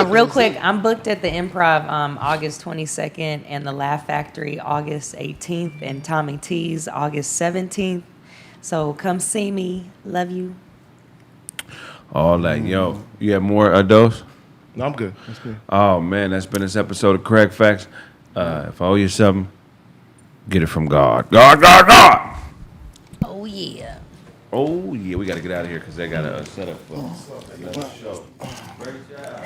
Real quick, I'm booked at the Improv August 22nd and the Laugh Factory August 18th and Tommy T's August 17th. So come see me. Love you. All that, yo. You have more dose? No, I'm good. That's good. Oh man, that's been this episode of Kraig Facts. If I owe you something, get it from God. God. Oh yeah. Oh yeah, we gotta get out of here because they got a setup for another show. Great job.